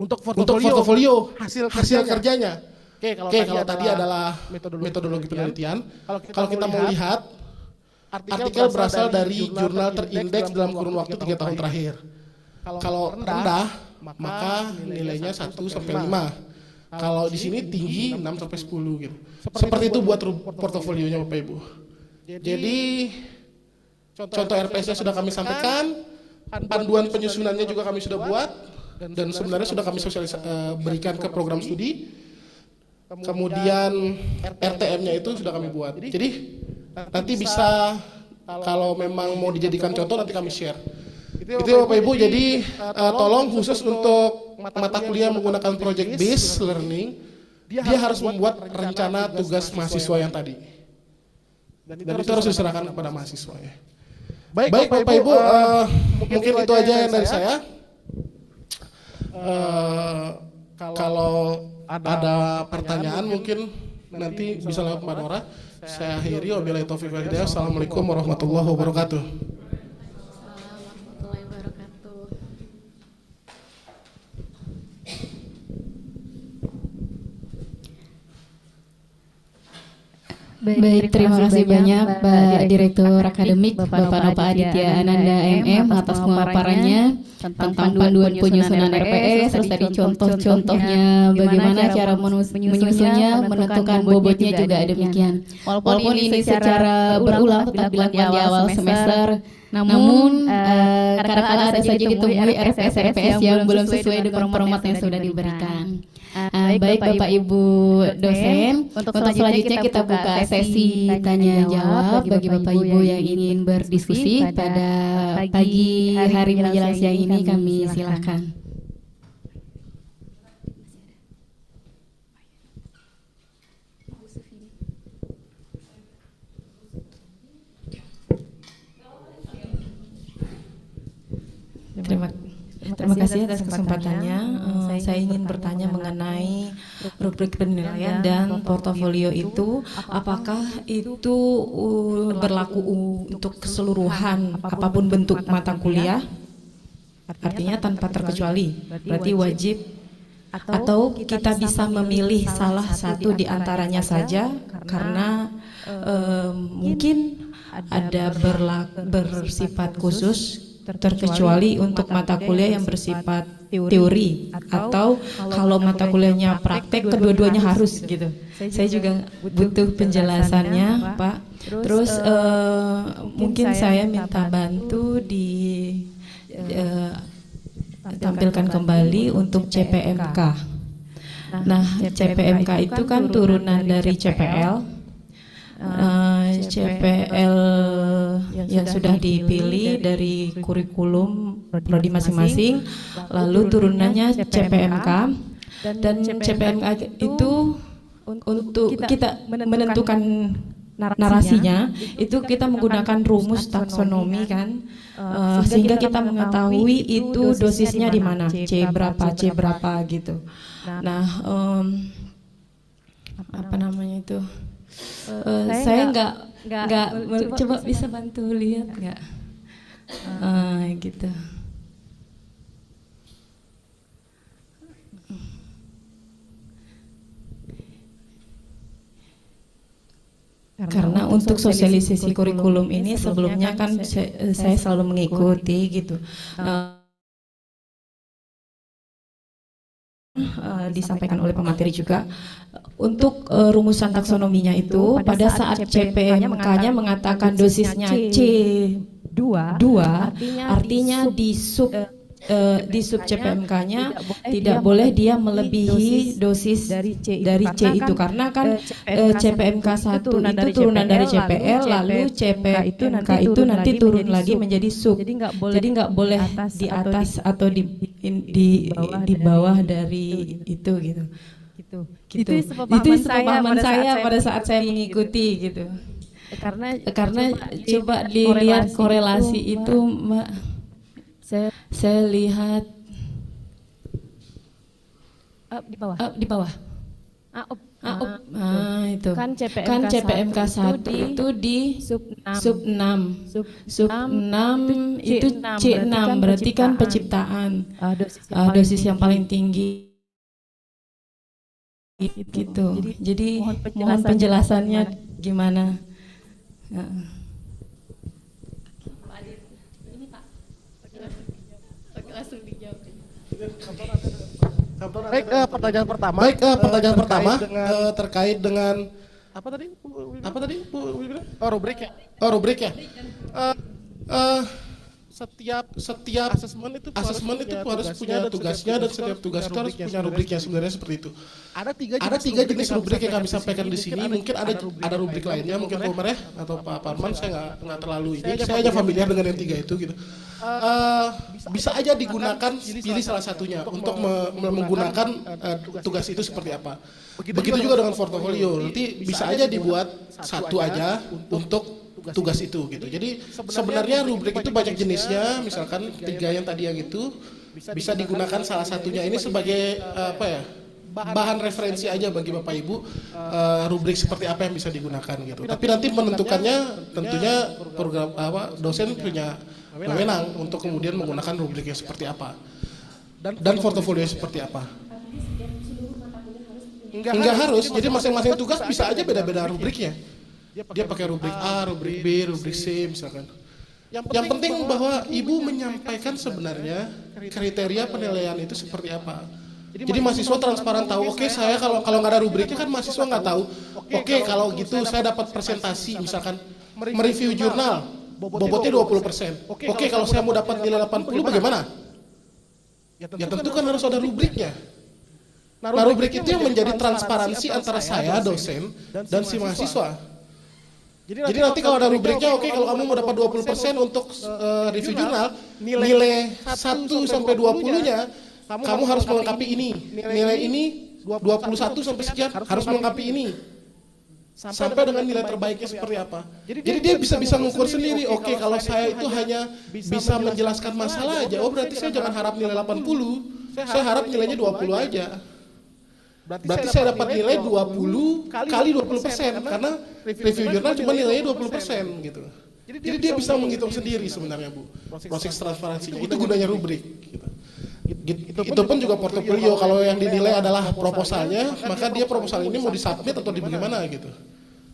untuk portofolio hasil kerjanya. Oke, kalau tadi adalah metodologi penelitian. Kalau kita mau lihat artikel berasal dari jurnal terindeks dalam kurun waktu 3 tahun terakhir. Kalau rendah, maka nilainya 1 sampai 5. Kalau di sini tinggi 6 sampai 10 gitu. Seperti itu buat portofolionya Bapak Ibu. Jadi contoh RPS-nya sudah kami sampaikan, panduan penyusunannya juga kami sudah buat dan sebenarnya sudah kami berikan ke program studi. Kemudian RTM-nya itu sudah kami buat. Jadi nanti bisa kalau memang mau dijadikan contoh nanti kami share. Itu Bapak Ibu, jadi tolong khusus untuk mata kuliah menggunakan project based learning, dia harus membuat rencana tugas mahasiswa yang tadi. Dan itu harus diserahkan kepada mahasiswa ya. Baik Bapak Ibu, mungkin itu aja yang dari saya. Kalau ada pertanyaan mungkin nanti bisa lewat Mbak Nora. Saya akhiri, wabillahi taufiq wal hidayah. Assalamualaikum warahmatullahi wabarakatuh. Baik, terima kasih banyak Pak Direktur Akademik Bapak Nova Aditya Ananda MM atas pemaparannya tentang panduan penyusunan RPS, terus tadi contoh-contohnya bagaimana cara menyusunnya, menentukan bobotnya juga demikian. Walaupun ini secara berulang tetap dilakukan di awal semester, namun kadang-kadang ada saja ditemui RPS yang belum sesuai dengan format yang sudah diberikan. Baik Bapak Ibu dosen, untuk selanjutnya kita buka sesi tanya jawab bagi Bapak Ibu yang ingin berdiskusi pada pagi hari menjelang siang ini, kami silakan. Terima kasih atas kesempatannya. Saya ingin bertanya mengenai rubrik penilaian dan portofolio itu, apakah itu berlaku untuk keseluruhan apapun bentuk mata kuliah? Artinya tanpa terkecuali, berarti wajib, atau kita bisa memilih salah satu di antaranya saja karena mungkin ada bersifat khusus, terkecuali untuk mata kuliah yang bersifat teori, atau kalau mata kuliahnya praktek kedua-duanya harus gitu. Saya juga butuh penjelasannya Pak. Terus mungkin saya minta bantu tampilkan kembali untuk CPMK. Nah, CPMK itu kan turunan dari CPL. CPL yang sudah dipilih dari kurikulum prodi masing-masing, lalu turunannya CPMK, dan CPMK itu untuk kita menentukan narasinya itu kita menggunakan rumus taksonomi kan, sehingga kita mengetahui itu dosisnya di mana, C berapa gitu. Nah, apa namanya itu? Saya nggak coba bisa bantu lihat nggak? Gitu. Karena untuk sosialisasi kurikulum ini sebelumnya kan saya selalu mengikuti gitu. Disampaikan oleh pemateri juga untuk rumusan taksonominya itu pada saat CPMK-nya mengatakan dosisnya C2, artinya di sub CPMK-nya tidak boleh dia melebihi dosis dari C itu, karena kan CPMK 1 itu turunan dari CPL, lalu CPMK itu nanti turun lagi menjadi sub, jadi nggak boleh di atas atau di bawah dari itu gitu. Itu sepemahaman saya pada saat saya mengikuti gitu. Karena coba dilihat korelasi itu, Mbak. Saya lihat di bawah. Itu Kan kan CPMK 1 itu di sub sub 6. Sub 6 itu C6 berarti kan penciptaan dosis yang paling tinggi gitu. Jadi mohon penjelasannya gimana? Baik, pertanyaan pertama. Terkait dengan Apa tadi? apa tadi Bu bilang? Oh, rubrik ya. Oh, rubrik ya. Setiap asesmen itu harus punya tugasnya dan setiap tugas itu harus punya rubriknya, sebenarnya seperti itu. Ada Tiga jenis rubrik yang kami sampaikan di sini. Mungkin ada rubrik lainnya, mungkin Pak Umar ya atau Pak Parman, saya nggak terlalu ini. Saya hanya familiar dengan yang tiga itu gitu. Bisa aja digunakan, pilih salah satunya untuk menggunakan tugas itu seperti apa. Begitu juga dengan portofolio. Nanti bisa aja dibuat satu aja untuk tugas itu gitu. Jadi sebenarnya rubrik itu banyak jenisnya, misalkan tiga yang tadi yang itu bisa digunakan salah satunya ini sebagai bahan referensi aja bagi Bapak Ibu, rubrik seperti apa yang bisa digunakan gitu. Tapi nanti menentukannya tentunya program dosen punya wewenang untuk kemudian menggunakan rubriknya seperti apa dan portofolio seperti apa. Enggak harus, jadi masing-masing tugas bisa aja beda-beda rubriknya. Dia pakai rubrik A, rubrik B, rubrik C misalkan. Yang penting bahwa Ibu menyampaikan sebenarnya kriteria penilaian itu seperti apa. Jadi mahasiswa transparan tahu, oke, saya kalau nggak ada rubriknya kan mahasiswa nggak tahu. Oke, kalau gitu saya dapat presentasi misalkan mereview jurnal, bobotnya 20%. Oke, kalau saya mau dapat nilai 80 bagaimana? Ya tentu kan harus ada rubriknya. Nah, rubrik itu yang menjadi transparansi antara saya, dosen, dan si mahasiswa. Jadi nanti kalau ada rubriknya, oke, kalau kamu mau dapat 20% untuk review jurnal, nilai 1 sampai 20-nya, kamu harus melengkapi ini. Nilai ini 21 sampai sekian harus melengkapi ini. Sampai dengan nilai terbaiknya seperti apa. Jadi dia bisa mengukur sendiri, oke, kalau saya itu hanya bisa menjelaskan masalah aja, oh berarti saya jangan harap nilai 80, saya harap nilainya 20 aja. Berarti saya dapat nilai 20 kali 20%, karena review jurnal cuma nilainya 20% gitu. Jadi dia bisa menghitung sendiri sebenarnya Bu, proses transparansinya. Itu gunanya rubrik. Gitu. Itu pun juga portofolio, kalau yang dinilai adalah proposalnya, maka dia proposal ini mau disubmit atau bagaimana gitu.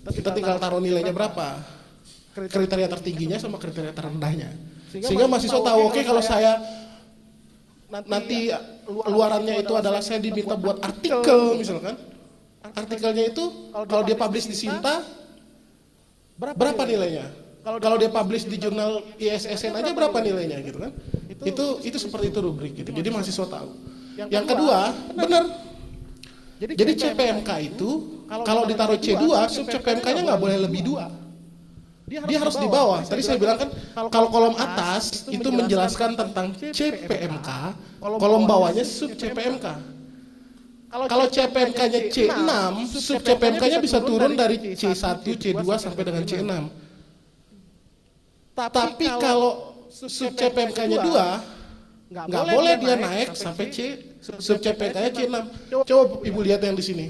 Kita tinggal taruh nilainya berapa, kriteria tertingginya sama kriteria terendahnya. Sehingga mahasiswa tahu, oke, kalau saya nanti luarannya itu adalah saya diminta buat artikel misalkan. Artikelnya itu kalau dia publish di Sinta berapa nilainya? Kalau dia publish di jurnal ISSN aja berapa nilainya gitu kan? Itu seperti itu rubrik gitu. Jadi mahasiswa tahu. Yang kedua, benar. Jadi CPMK itu kalau ditaruh C2, sub CPMK-nya nggak boleh lebih 2. Dia harus di bawah. Tadi saya bilang kan kalau kolom atas itu menjelaskan tentang CPMK, kolom bawahnya sub CPMK. Kalau CPMK-nya C6, sub CPMK-nya bisa turun dari C1, C2 sampai dengan C6. Tapi kalau sub CPMK-nya 2, nggak boleh dia naik sampai C, sub CPMK-nya C6. Coba Ibu lihat yang di sini.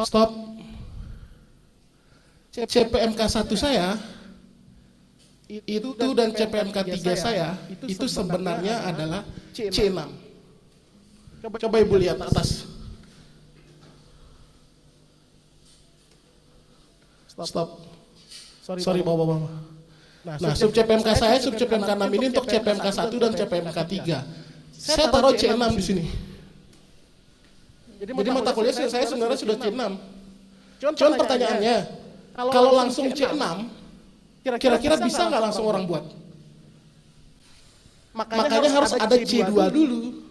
Stop. CPMK 1 saya itu dan CPMK 3 saya itu sebenarnya adalah C6. Coba Ibu lihat atas. Stop. Sorry bawa. Nah, sub CPMK saya, sub CPMK 6 ini untuk CPMK 1 dan CPMK 3. Saya taruh C6 di sini. Jadi mata kuliah saya sebenarnya sudah C6. Cuman pertanyaannya, kalau langsung C6, kira-kira bisa nggak langsung orang buat? Makanya harus ada C2 dulu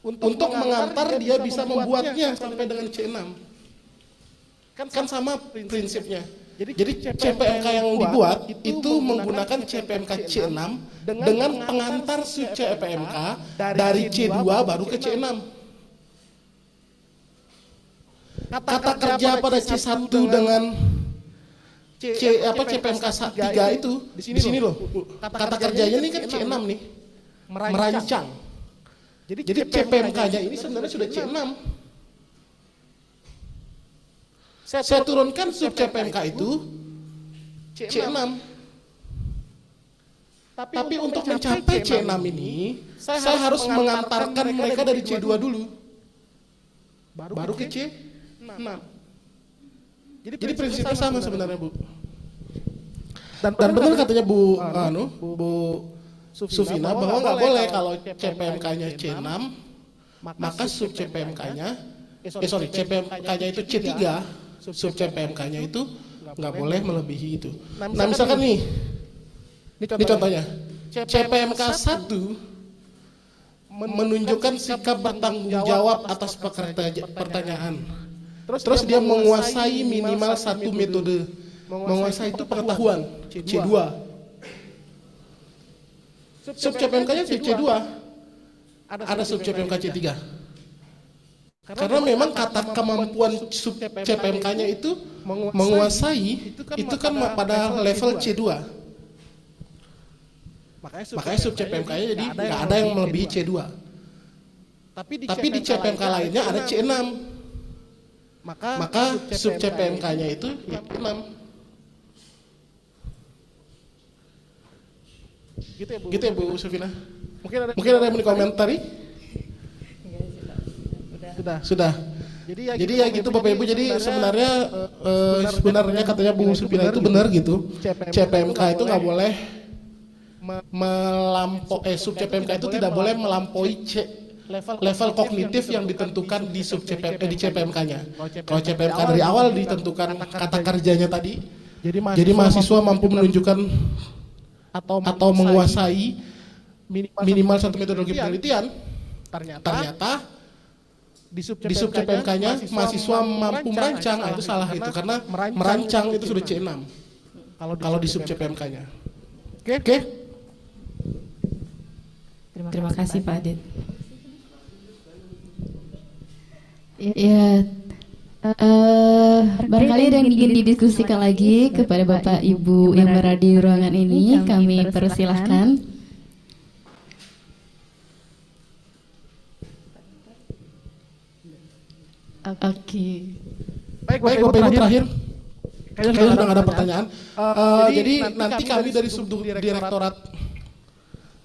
untuk mengantar dia bisa membuatnya sampai dengan C6. Kan sama prinsipnya. Jadi CPMK yang dibuat itu menggunakan CPMK C6 dengan pengantar sub CPMK dari C2 baru ke C6. kata kerja pada C1 dengan CPMK 3 itu di sini loh. Kata kerjanya ini kan C6 nih. Merancang. Jadi CPMK-nya ini sebenarnya sudah C6. Saya turunkan sub CPMK itu C6. Tapi untuk mencapai C6 ini, saya harus mengantarkan mereka dari C2 dulu. Baru ke C6. Jadi prinsipnya sama sebenarnya, Bu. Dan benar katanya Bu Sufina bahwa nggak boleh kalau CPMK-nya C6, maka sub CPMK-nya, CPMK-nya itu C3, sub CPMK-nya itu nggak boleh melebihi itu. Nah misalkan nih, ini contohnya, CPMK 1 menunjukkan sikap bertanggung jawab atas pertanyaan. Terus dia menguasai minimal satu metode. Menguasai itu pengetahuan, C2. Sub CPMK-nya C2. Ada sub CPMK C3. Karena memang kata kemampuan sub CPMK-nya itu menguasai itu kan pada level C2. Makanya sub CPMK-nya jadi nggak ada yang melebihi C2. Tapi di CPMK lainnya ada C6. Maka sub CPMK-nya itu ya 6. Gitu ya Bu Sufina. Mungkin ada yang mau dikomentari? Sudah. Jadi ya gitu Bapak Ibu. Jadi sebenarnya katanya Bu Sufina itu benar gitu. CPMK itu nggak boleh sub CPMK itu tidak boleh melampaui level kognitif yang ditentukan di di CPMK-nya. Kalau CPMK dari awal ditentukan kata kerjanya tadi, jadi mahasiswa mampu menunjukkan atau menguasai minimal satu metodologi penelitian, ternyata di sub CPMK-nya mahasiswa mampu merancang, itu salah itu karena merancang itu sudah C6 kalau di sub CPMK-nya. Oke? Terima kasih Pak Adit. Ya, barangkali ada yang ingin didiskusikan lagi kepada Bapak Ibu yang berada di ruangan ini, kami persilahkan. Oke. Baik Bapak Ibu terakhir. Kayaknya sudah nggak ada pertanyaan. Jadi nanti kami dari Subdirektorat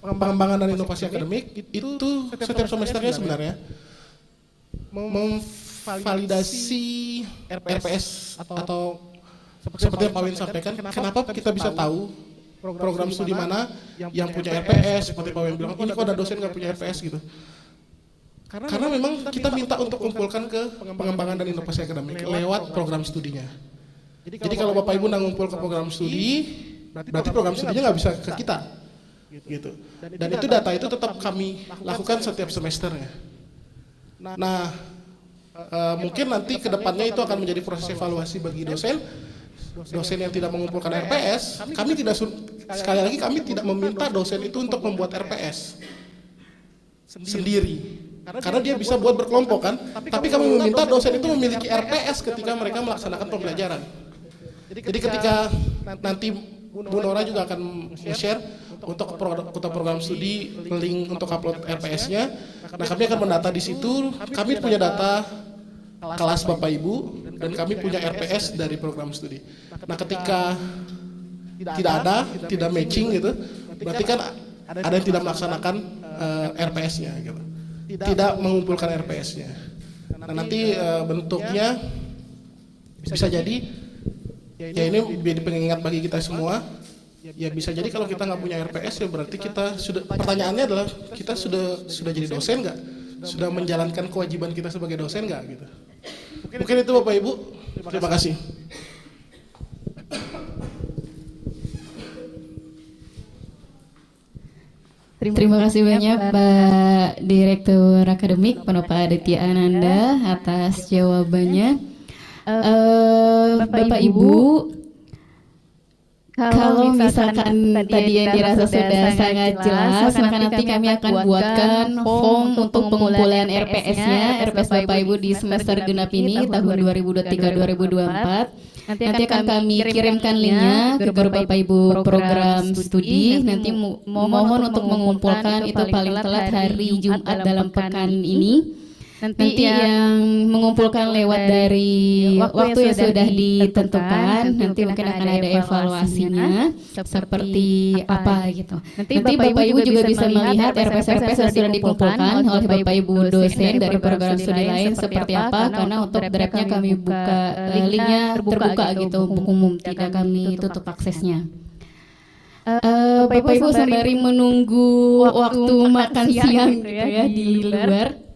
Pengembangan dan Inovasi Akademik itu setiap semesternya sebenarnya memvalidasi RPS atau seperti yang Pak Win sampaikan, kenapa kita bisa tahu program studi mana yang punya RPS, seperti Pak Win bilang, ini kok ada dosen nggak punya RPS gitu. Karena memang kita minta untuk kumpulkan ke pengembangan dan inovasi akademik lewat program studinya. Jadi kalau Bapak Ibu ngumpul ke program studi, berarti program studinya nggak bisa ke kita. Gitu. Dan itu data itu tetap kami lakukan setiap semesternya. Nah, mungkin nanti ke depannya itu akan menjadi proses evaluasi bagi dosen yang tidak mengumpulkan RPS. Kami tidak, sekali lagi kami tidak meminta dosen itu untuk membuat RPS sendiri, karena dia bisa buat berkelompok kan. Tapi kami meminta dosen itu memiliki RPS ketika mereka melaksanakan pembelajaran. Jadi ketika nanti Bu Nora juga akan share untuk program studi link untuk upload RPS-nya. Nah, kami akan mendata di situ. Kami punya data kelas Bapak Ibu dan kami punya RPS dari program studi. Nah, ketika tidak matching gitu, berarti kan ada yang tidak melaksanakan RPS-nya gitu. Tidak mengumpulkan RPS-nya. Nah, nanti bentuknya bisa jadi ya ini menjadi pengingat bagi kita semua. Ya bisa jadi kalau kita nggak punya RPS ya berarti kita sudah, pertanyaannya adalah kita sudah jadi dosen nggak? Sudah menjalankan kewajiban kita sebagai dosen nggak gitu? Mungkin itu Bapak Ibu. Terima kasih. Terima kasih banyak Pak Direktur Akademik Panopa Aditya Ananda atas jawabannya. Bapak Ibu, Kalau misalkan tadi yang dirasa sudah sangat jelas, maka nanti kami akan buatkan form untuk pengumpulan RPS-nya, RPS Bapak Ibu di semester genap ini tahun 2023-2024. Nanti akan kami kirimkan linknya ke guru Bapak Ibu program studi. Nanti mohon untuk mengumpulkan itu paling telat hari Jumat dalam pekan ini. Nanti yang mengumpulkan lewat dari waktu yang sudah ditentukan, nanti mungkin akan ada evaluasinya seperti apa gitu. Nanti Bapak Ibu juga bisa melihat RPS-RPS yang sudah dikumpulkan oleh Bapak Ibu dosen dari program studi lain seperti apa, karena untuk draftnya kami buka linknya terbuka gitu untuk umum, tidak kami tutup aksesnya. Bapak Ibu sembari menunggu waktu makan siang gitu ya di luar.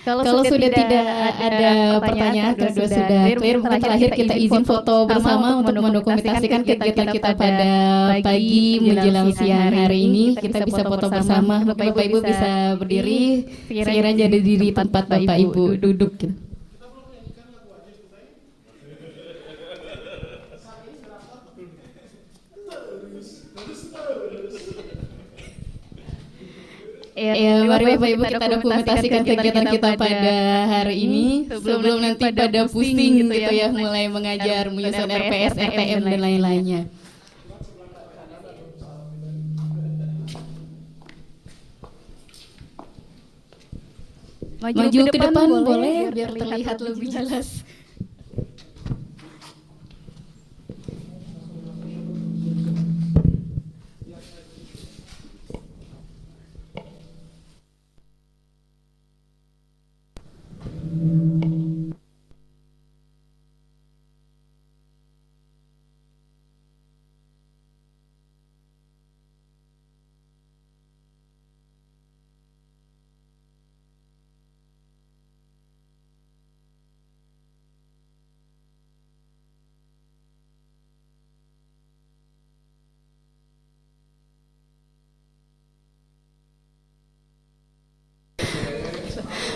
Kalau sudah tidak ada pertanyaan, kedua sudah clear, maka terakhir kita izin foto bersama untuk mendokumentasikan kegiatan kita pada pagi menjelang siang hari ini. Kita bisa foto bersama, Bapak Ibu bisa berdiri, sekiranya ada di tempat Bapak Ibu duduk gitu. Ya, mari Bapak Ibu kita dokumentasikan kegiatan kita pada hari ini sebelum nanti pada pusing gitu ya mulai mengajar, menyusun RPS, RTM dan lain-lainnya. Maju ke depan boleh biar terlihat lebih jelas.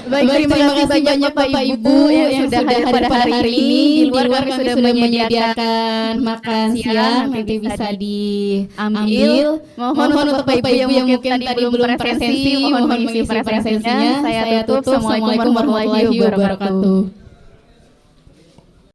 Baik, terima kasih banyak Bapak Ibu yang sudah hadir pada hari ini. Di luar kami sudah menyediakan makan siang, nanti bisa diambil. Mohon untuk Bapak Ibu yang mungkin tadi belum presensi, mohon mengisi presensinya. Saya tutup. Assalamualaikum warahmatullahi wabarakatuh.